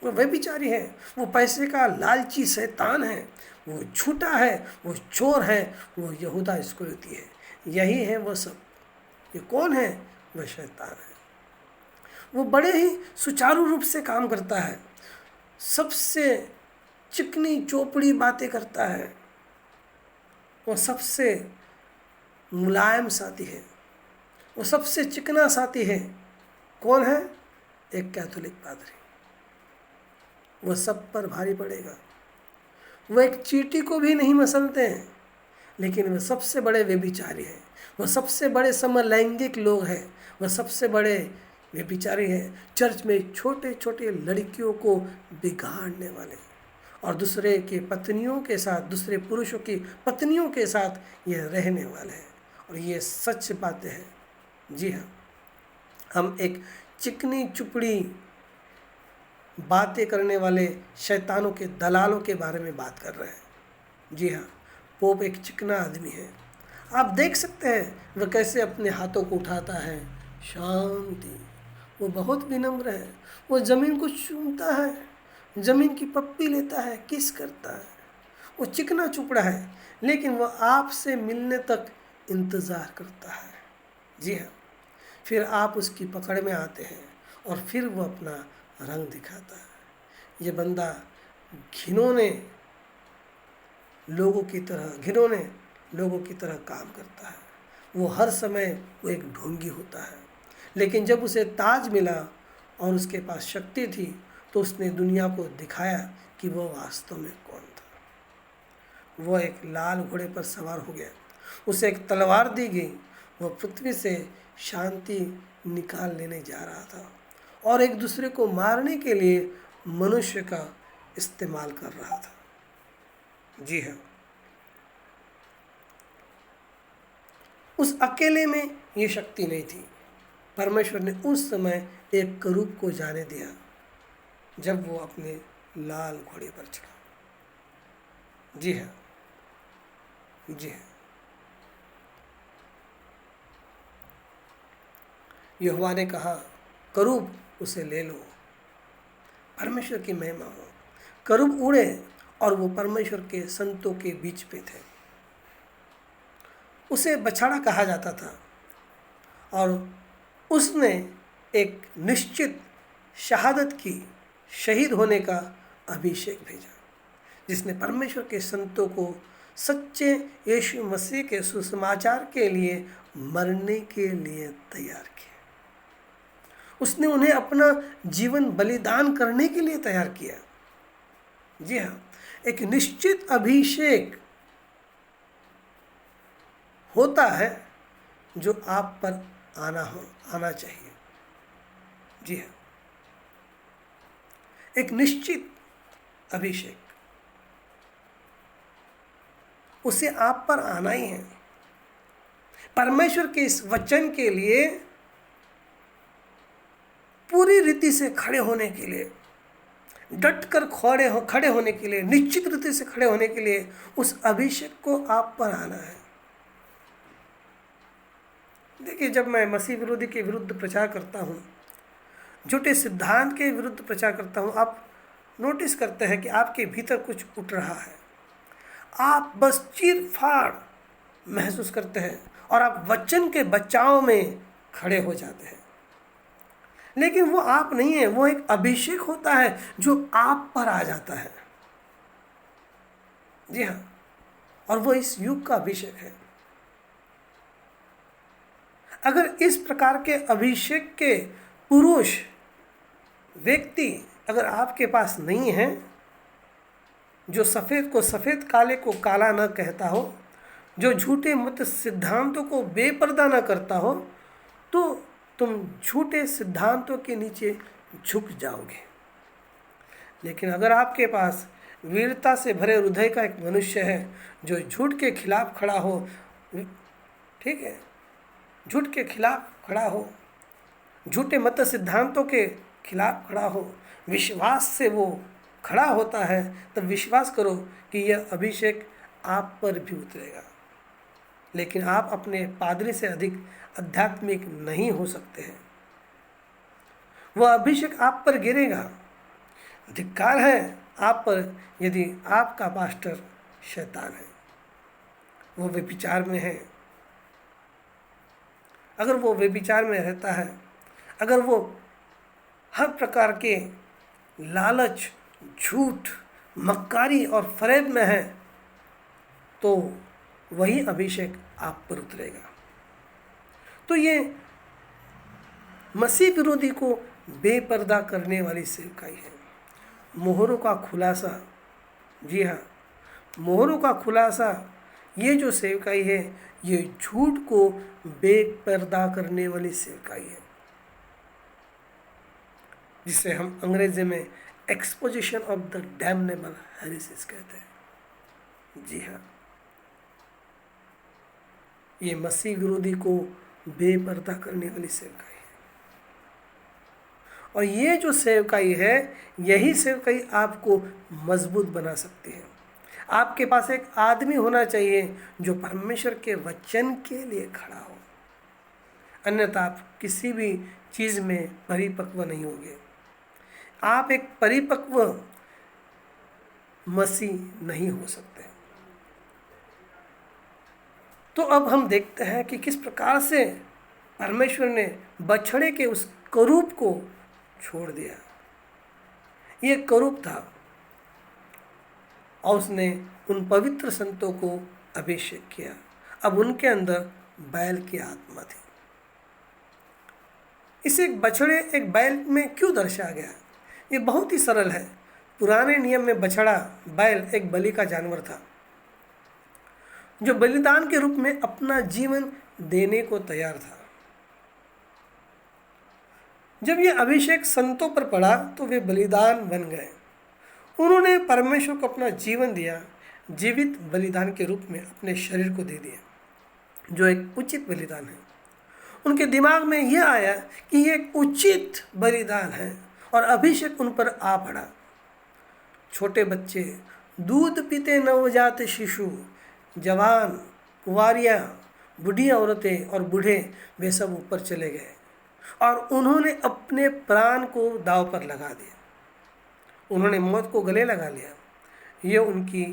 वो व्यभिचारी है, वो पैसे का लालची शैतान है, वो झूठा है, वो चोर है, वो यहूदा इस्करियोती है। यही है वो सब। ये कौन है? वह शैतान है। वो बड़े ही सुचारू रूप से काम करता है, सबसे चिकनी चोपड़ी बातें करता है, वो सबसे मुलायम साथी है, वो सबसे चिकना साथी है। कौन है? एक कैथोलिक पादरी। वह सब पर भारी पड़ेगा। वह एक चींटी को भी नहीं मसलते हैं, लेकिन वह सबसे बड़े व्यभिचारी हैं। वह सबसे बड़े समलैंगिक लोग हैं। वह सबसे बड़े व्यभिचारी हैं। चर्च में छोटे छोटे लड़कियों को बिगाड़ने वाले और दूसरे की पत्नियों के साथ, दूसरे पुरुषों की पत्नियों के साथ ये रहने वाले हैं। और ये सच बातें हैं। जी हाँ, हम एक चिकनी चुपड़ी बातें करने वाले शैतानों के दलालों के बारे में बात कर रहे हैं। जी हाँ, पोप एक चिकना आदमी है। आप देख सकते हैं वह कैसे अपने हाथों को उठाता है। शांति। वो बहुत विनम्र है। वो ज़मीन को चूमता है, ज़मीन की पप्पी लेता है, किस करता है। वो चिकना चुपड़ा है, लेकिन वह आपसे मिलने तक इंतज़ार करता है। जी हाँ, फिर आप उसकी पकड़ में आते हैं और फिर वो अपना रंग दिखाता है। ये बंदा घिनौने लोगों की तरह काम करता है। वो हर समय वो एक ढोंगी होता है, लेकिन जब उसे ताज मिला और उसके पास शक्ति थी तो उसने दुनिया को दिखाया कि वो वास्तव में कौन था। वो एक लाल घोड़े पर सवार हो गया, उसे एक तलवार दी गई। वह पृथ्वी से शांति निकाल लेने जा रहा था और एक दूसरे को मारने के लिए मनुष्य का इस्तेमाल कर रहा था। जी हाँ, उस अकेले में ये शक्ति नहीं थी। परमेश्वर ने उस समय एक करूब को जाने दिया जब वो अपने लाल घोड़े पर चढ़ा। जी हाँ, जी हाँ, यहोवा ने कहा करूब उसे ले लो। परमेश्वर की महिमा हो। करूब उड़े और वो परमेश्वर के संतों के बीच पे थे। उसे बछड़ा कहा जाता था और उसने एक निश्चित शहादत की, शहीद होने का अभिषेक भेजा, जिसने परमेश्वर के संतों को सच्चे यीशु मसीह के सुसमाचार के लिए मरने के लिए तैयार किया। उसने उन्हें अपना जीवन बलिदान करने के लिए तैयार किया। जी हाँ, एक निश्चित अभिषेक होता है जो आप पर आना चाहिए। जी हाँ, एक निश्चित अभिषेक, उसे आप पर आना ही है। परमेश्वर के इस वचन के लिए पूरी रीति से खड़े होने के लिए, डट कर खड़े होने के लिए, निश्चित रीति से खड़े होने के लिए उस अभिषेक को आप पर आना है। देखिए, जब मैं मसीह विरोधी के विरुद्ध प्रचार करता हूँ, झूठे सिद्धांत के विरुद्ध प्रचार करता हूँ, आप नोटिस करते हैं कि आपके भीतर कुछ उठ रहा है। आप बस चीर फाड़ महसूस करते हैं और आप वचन के बचाव में खड़े हो जाते हैं। लेकिन वो आप नहीं है, वो एक अभिषेक होता है जो आप पर आ जाता है। जी हाँ, और वो इस युग का अभिषेक है। अगर इस प्रकार के अभिषेक के पुरुष व्यक्ति अगर आपके पास नहीं है, जो सफ़ेद को सफ़ेद काले को काला न कहता हो, जो झूठे मत सिद्धांतों को बेपर्दा न करता हो, तो तुम झूठे सिद्धांतों के नीचे झुक जाओगे। लेकिन अगर आपके पास वीरता से भरे हृदय का एक मनुष्य है जो झूठ के खिलाफ खड़ा हो, ठीक है, झूठ के खिलाफ खड़ा हो, झूठे मत सिद्धांतों के खिलाफ खड़ा हो, विश्वास से वो खड़ा होता है, तब विश्वास करो कि यह अभिषेक आप पर भी उतरेगा। लेकिन आप अपने पादरी से अधिक आध्यात्मिक नहीं हो सकते हैं। वह अभिषेक आप पर गिरेगा। धिक्कार है आप पर यदि आपका पास्टर शैतान है, वो व्यभिचार में है। अगर वो व्यभिचार में रहता है, अगर वो हर प्रकार के लालच, झूठ, मक्कारी और फरेब में है, तो वही अभिषेक आप पर उतरेगा। तो ये मसीह विरोधी को बेपर्दा करने वाली सेवकाई है। मोहरों का खुलासा, जी हाँ, मोहरों का खुलासा, ये जो सेवकाई है, ये झूठ को बेपर्दा करने वाली सेवकाई है, जिसे हम अंग्रेजी में एक्सपोजिशन ऑफ द डैमनेबल हेरेसिस कहते हैं। जी हाँ, ये मसीह विरोधी को बेपर्दा करने वाली सेवकाई है। और ये जो सेवकाई है, यही सेवकाई आपको मजबूत बना सकती है। आपके पास एक आदमी होना चाहिए जो परमेश्वर के वचन के लिए खड़ा हो, अन्यथा आप किसी भी चीज़ में परिपक्व नहीं होंगे। आप एक परिपक्व मसीह नहीं हो सकते। तो अब हम देखते हैं कि किस प्रकार से परमेश्वर ने बछड़े के उस करूप को छोड़ दिया। ये करूप था और उसने उन पवित्र संतों को अभिषेक किया। अब उनके अंदर बैल की आत्मा थी। इसे एक बैल में क्यों दर्शाया गया? ये बहुत ही सरल है। पुराने नियम में बछड़ा, बैल एक बलि का जानवर था जो बलिदान के रूप में अपना जीवन देने को तैयार था। जब ये अभिषेक संतों पर पड़ा तो वे बलिदान बन गए। उन्होंने परमेश्वर को अपना जीवन दिया, जीवित बलिदान के रूप में अपने शरीर को दे दिया, जो एक उचित बलिदान है। उनके दिमाग में यह आया कि यह एक उचित बलिदान है और अभिषेक उन पर आ पड़ा। छोटे बच्चे, दूध पीते नवजात शिशु, जवान, कुंवारियाँ, बूढ़ी औरतें और बूढ़े, वे सब ऊपर चले गए और उन्होंने अपने प्राण को दांव पर लगा दिया। उन्होंने मौत को गले लगा लिया। ये उनकी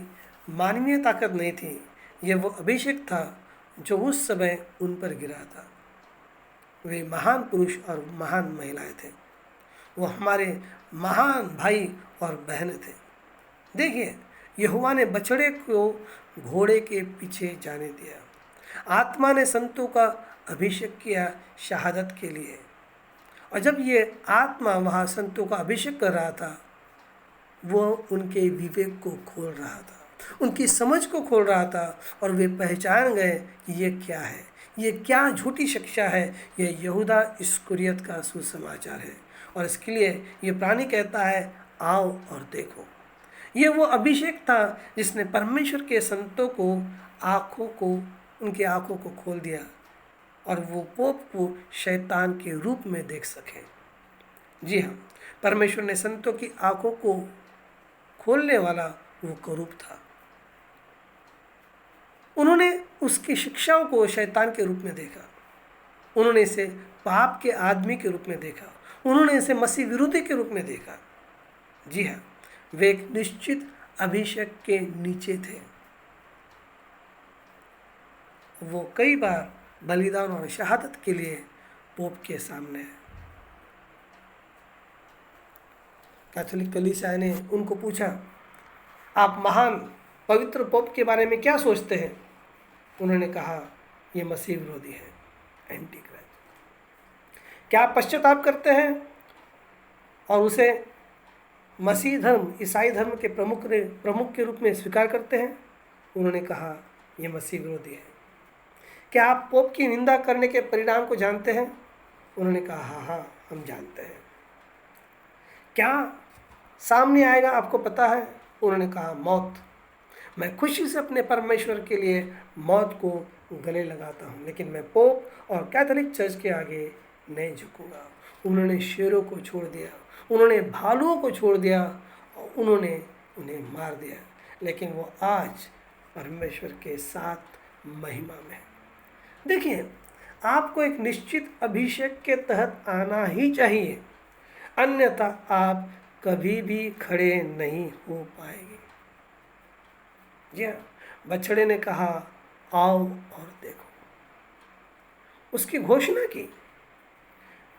मानवीय ताकत नहीं थी, ये वो अभिषेक था जो उस समय उन पर गिरा था। वे महान पुरुष और महान महिलाएं थे। वो हमारे महान भाई और बहनें थे। देखिए, यहोवा ने बछड़े को घोड़े के पीछे जाने दिया। आत्मा ने संतों का अभिषेक किया शहादत के लिए। और जब ये आत्मा वहाँ संतों का अभिषेक कर रहा था, वो उनके विवेक को खोल रहा था, उनकी समझ को खोल रहा था और वे पहचान गए कि ये क्या है, ये क्या झूठी शिक्षा है, ये यहूदा इस्करियत का सुसमाचार है। और इसके लिए ये प्राणी कहता है, आओ और देखो। ये वो अभिषेक था जिसने परमेश्वर के संतों को उनकी आँखों को खोल दिया और वो पोप को शैतान के रूप में देख सके। जी हाँ, परमेश्वर ने संतों की आँखों को खोलने वाला वो करूप था। उन्होंने उसकी शिक्षाओं को शैतान के रूप में देखा। उन्होंने इसे पाप के आदमी के रूप में देखा। उन्होंने इसे मसीह विरोधी के रूप में देखा। जी हाँ, वे एक निश्चित अभिषेक के नीचे थे। वो कई बार बलिदान और शहादत के लिए पोप के सामने है। कैथोलिक कलीसिया ने उनको पूछा, आप महान पवित्र पोप के बारे में क्या सोचते हैं? उन्होंने कहा ये मसीह विरोधी है, एंटी क्राइस्ट। क्या आप पश्चाताप करते हैं और उसे मसीह धर्म, ईसाई धर्म के प्रमुख के रूप में स्वीकार करते हैं? उन्होंने कहा ये मसीह विरोधी है। क्या आप पोप की निंदा करने के परिणाम को जानते हैं? उन्होंने कहा हाँ हाँ हम जानते हैं। क्या सामने आएगा आपको पता है? उन्होंने कहा मौत। मैं खुशी से अपने परमेश्वर के लिए मौत को गले लगाता हूँ, लेकिन मैं पोप और कैथोलिक चर्च के आगे नहीं झुकूंगा। उन्होंने शेरों को छोड़ दिया, उन्होंने भालुओं को छोड़ दिया और उन्होंने उन्हें मार दिया, लेकिन वो आज परमेश्वर के साथ महिमा में है। देखिए, आपको एक निश्चित अभिषेक के तहत आना ही चाहिए, अन्यथा आप कभी भी खड़े नहीं हो पाएंगे। जी हाँ, बछड़े ने कहा आओ और देखो, उसकी घोषणा की।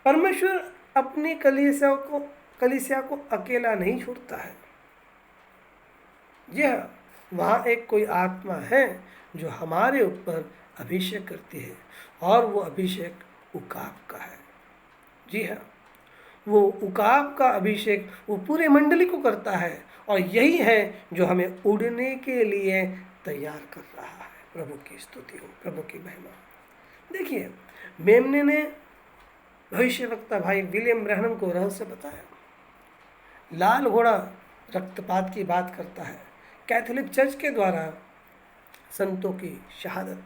परमेश्वर अपनी कलीसिया को अकेला नहीं छोड़ता है। जी हाँ, वहाँ एक कोई आत्मा है जो हमारे ऊपर अभिषेक करती है, और वो अभिषेक उकाब का है। जी हाँ, वो उकाब का अभिषेक वो पूरे मंडली को करता है, और यही है जो हमें उड़ने के लिए तैयार कर रहा है। प्रभु की स्तुति हो, प्रभु की महिमा। देखिए, मेमने ने भविष्यवक्ता भाई विलियम ब्रैनम को रहस्य बताया। लाल घोड़ा रक्तपात की बात करता है, कैथोलिक चर्च के द्वारा संतों की शहादत,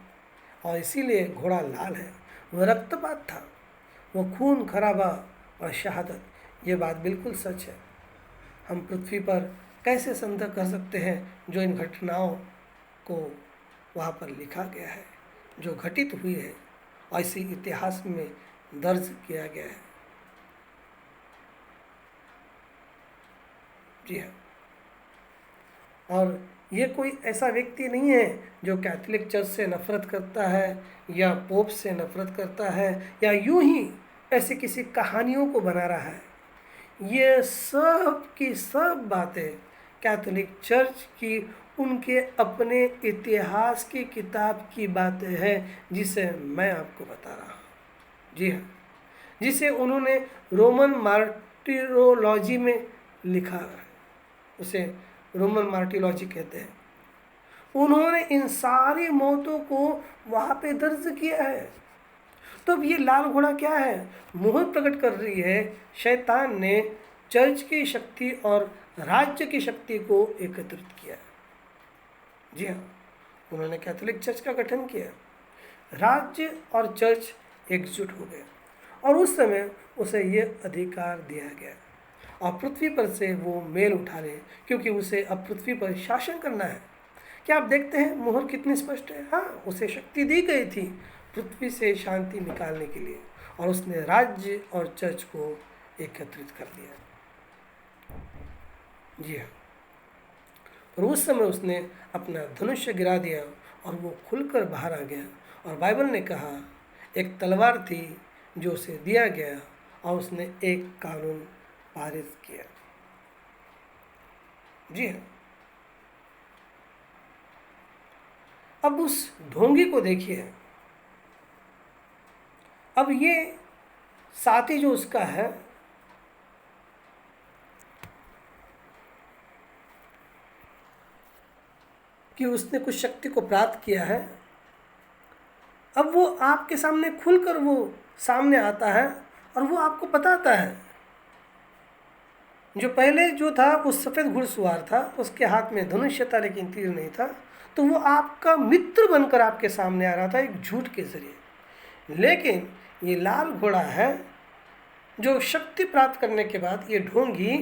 और इसीलिए घोड़ा लाल है। वह रक्तपात था, वो खून खराबा और शहादत। ये बात बिल्कुल सच है। हम पृथ्वी पर कैसे संदेह कर सकते हैं जो इन घटनाओं को वहाँ पर लिखा गया है, जो घटित हुई है और इसी इतिहास में दर्ज किया गया है। जी हाँ, और ये कोई ऐसा व्यक्ति नहीं है जो कैथोलिक चर्च से नफरत करता है या पोप से नफरत करता है या यूं ही ऐसी किसी कहानियों को बना रहा है। ये सब की सब बातें कैथोलिक चर्च की उनके अपने इतिहास की किताब की बातें हैं, जिसे मैं आपको बता रहा हूँ। जी हाँ, जिसे उन्होंने रोमन मार्टिरोलॉजी में लिखा है, उसे रोमन मार्टिरोलॉजी कहते हैं। उन्होंने इन सारी मौतों को वहाँ पे दर्ज किया है। तो अब ये लाल घोड़ा क्या है? मुहर प्रकट कर रही है शैतान ने चर्च की शक्ति और राज्य की शक्ति को एकत्रित किया। जी हाँ, उन्होंने कैथोलिक चर्च का गठन किया, राज्य और चर्च एकजुट हो गए, और उस समय उसे ये अधिकार दिया गया और पृथ्वी पर से वो मेल उठा ले, क्योंकि उसे अब पृथ्वी पर शासन करना है। क्या आप देखते हैं मुहर कितनी स्पष्ट है? हाँ, उसे शक्ति दी गई थी पृथ्वी से शांति निकालने के लिए, और उसने राज्य और चर्च को एकत्रित कर दिया। जी हाँ, और उस समय उसने अपना धनुष्य गिरा दिया और वो खुलकर बाहर आ गया, और बाइबल ने कहा एक तलवार थी जो उसे दिया गया, और उसने एक कानून पारित किया। जी हाँ, अब उस ढोंगी को देखिए। अब ये साथी जो उसका है, कि उसने कुछ शक्ति को प्राप्त किया है, अब वो आपके सामने खुलकर वो सामने आता है और वो आपको बताता है। जो पहले जो था वो सफ़ेद घुड़सवार था, उसके हाथ में धनुष्य था लेकिन तीर नहीं था, तो वो आपका मित्र बनकर आपके सामने आ रहा था एक झूठ के जरिए। लेकिन ये लाल घोड़ा है जो शक्ति प्राप्त करने के बाद ये ढोंगी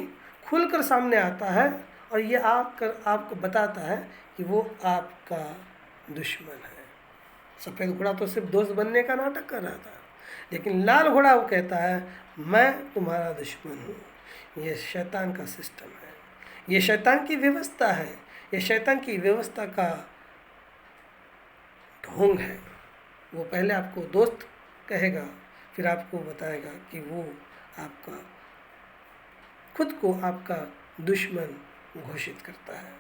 खुलकर सामने आता है, और ये आपको बताता है कि वो आपका दुश्मन है। सफ़ेद घोड़ा तो सिर्फ दोस्त बनने का नाटक कर रहा था, लेकिन लाल घोड़ा वो कहता है मैं तुम्हारा दुश्मन हूँ। ये शैतान का सिस्टम है, ये शैतान की व्यवस्था है, ये शैतान की व्यवस्था का ढोंग है। वो पहले आपको दोस्त कहेगा, फिर आपको बताएगा कि वो आपका खुद को आपका दुश्मन घोषित करता है।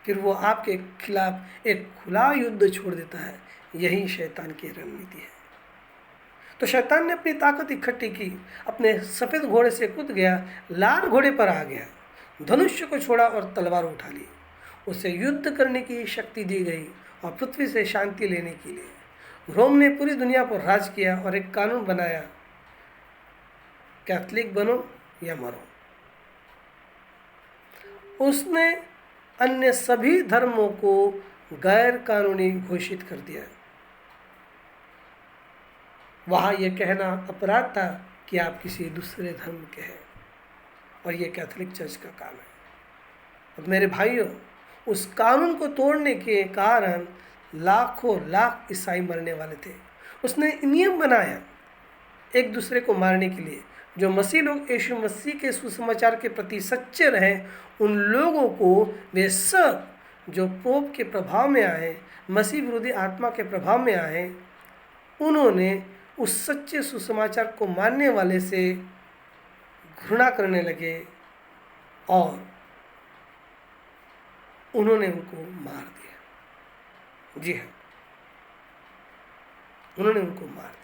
फिर वो आपके खिलाफ एक खुला युद्ध छोड़ देता है। यही शैतान की रणनीति है। तो शैतान ने अपनी ताकत इकट्ठी की, अपने सफ़ेद घोड़े से कूद गया, लाल घोड़े पर आ गया, धनुष्य को छोड़ा और तलवार उठा ली। उसे युद्ध करने की शक्ति दी गई और पृथ्वी से शांति लेने के लिए रोम ने पूरी दुनिया पर राज किया और एक कानून बनाया, कैथोलिक बनो या मरो। उसने अन्य सभी धर्मों को गैर कानूनी घोषित कर दिया। वहाँ यह कहना अपराध था कि आप किसी दूसरे धर्म के हैं, और ये कैथोलिक चर्च का काम है। अब मेरे भाइयों, उस कानून को तोड़ने के कारण लाखों लाख ईसाई मरने वाले थे। उसने नियम बनाया एक दूसरे को मारने के लिए। जो मसीह लोग यीशु मसीह के सुसमाचार के प्रति सच्चे रहे, उन लोगों को वे सब जो पोप के प्रभाव में आए, मसीह विरोधी आत्मा के प्रभाव में आए, उन्होंने उस सच्चे सुसमाचार को मानने वाले से घृणा करने लगे और उन्होंने उनको मार दिया। जी हाँ, उन्होंने उनको मार दिया।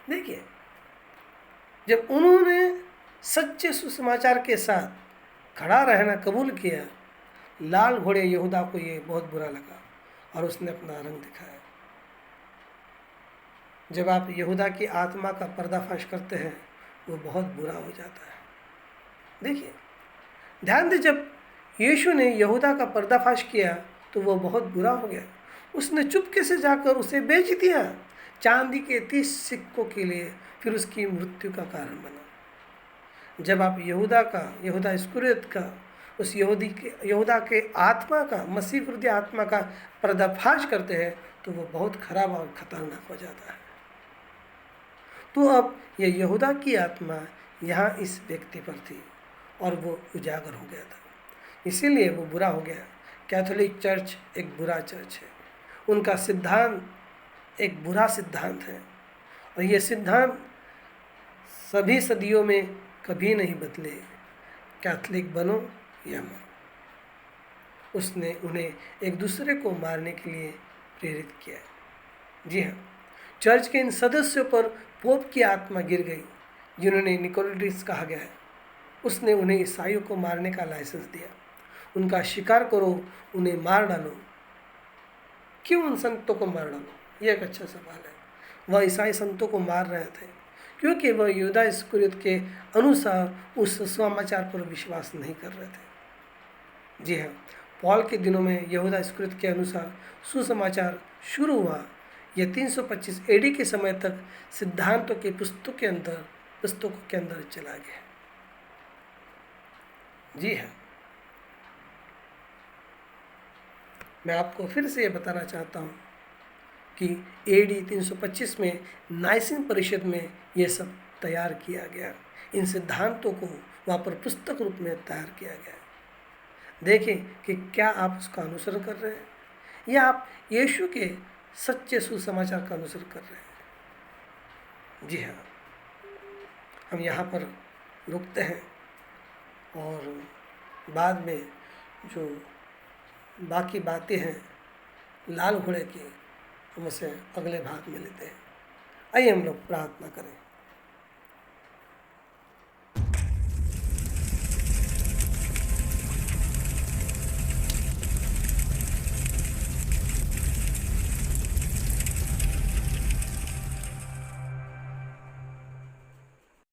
देखिए, जब उन्होंने सच्चे सुसमाचार के साथ खड़ा रहना कबूल किया, लाल घोड़े यहूदा को ये बहुत बुरा लगा और उसने अपना रंग दिखाया। जब आप यहूदा की आत्मा का पर्दाफाश करते हैं, वो बहुत बुरा हो जाता है। देखिए, ध्यान दें, जब यीशु ने यहूदा का पर्दाफाश किया तो वो बहुत बुरा हो गया। उसने चुपके से जाकर उसे बेच दिया चांदी के 30 सिक्कों के लिए, फिर उसकी मृत्यु का कारण बना। जब आप यहूदा इस्करियोत का, उस यहूदा के आत्मा का, मसीह विरोधी आत्मा का पर्दाफाश करते हैं, तो वो बहुत खराब और खतरनाक हो जाता है। तो अब यह यहूदा की आत्मा यहाँ इस व्यक्ति पर थी और वो उजागर हो गया था, इसीलिए वो बुरा हो गया। कैथोलिक चर्च एक बुरा चर्च है, उनका सिद्धांत एक बुरा सिद्धांत है, और ये सिद्धांत सभी सदियों में कभी नहीं बदले। कैथोलिक बनो या मरो। उसने उन्हें एक दूसरे को मारने के लिए प्रेरित किया। जी हाँ, चर्च के इन सदस्यों पर पोप की आत्मा गिर गई, जिन्होंने निकोलडिस कहा गया है। उसने उन्हें ईसाइयों को मारने का लाइसेंस दिया। उनका शिकार करो, उन्हें मार डालो। क्यों उन संतों को मार डालो? ये एक अच्छा सवाल है। वह ईसाई संतों को मार रहे थे क्योंकि वह यहूदा इस्करियोत के अनुसार उस सुसमाचार पर विश्वास नहीं कर रहे थे। जी हाँ, पौल के दिनों में यहूदा इस्करियोत के अनुसार सुसमाचार शुरू हुआ। यह 325 एडी के समय तक सिद्धांतों की पुस्तकों के अंदर चला गया। जी हाँ, मैं आपको फिर से ये बताना चाहता हूँ कि एडी 325 में नाइसिन परिषद में ये सब तैयार किया गया। इन सिद्धांतों को वहाँ पर पुस्तक रूप में तैयार किया गया। देखें कि क्या आप उसका अनुसरण कर रहे हैं या आप यीशु के सच्चे सुसमाचार का अनुसरण कर रहे हैं। जी हाँ, हम यहाँ पर रुकते हैं और बाद में जो बाकी बातें हैं लाल घोड़े की, हम उसे अगले भाग में लेते हैं। आइए हम लोग प्रार्थना करें।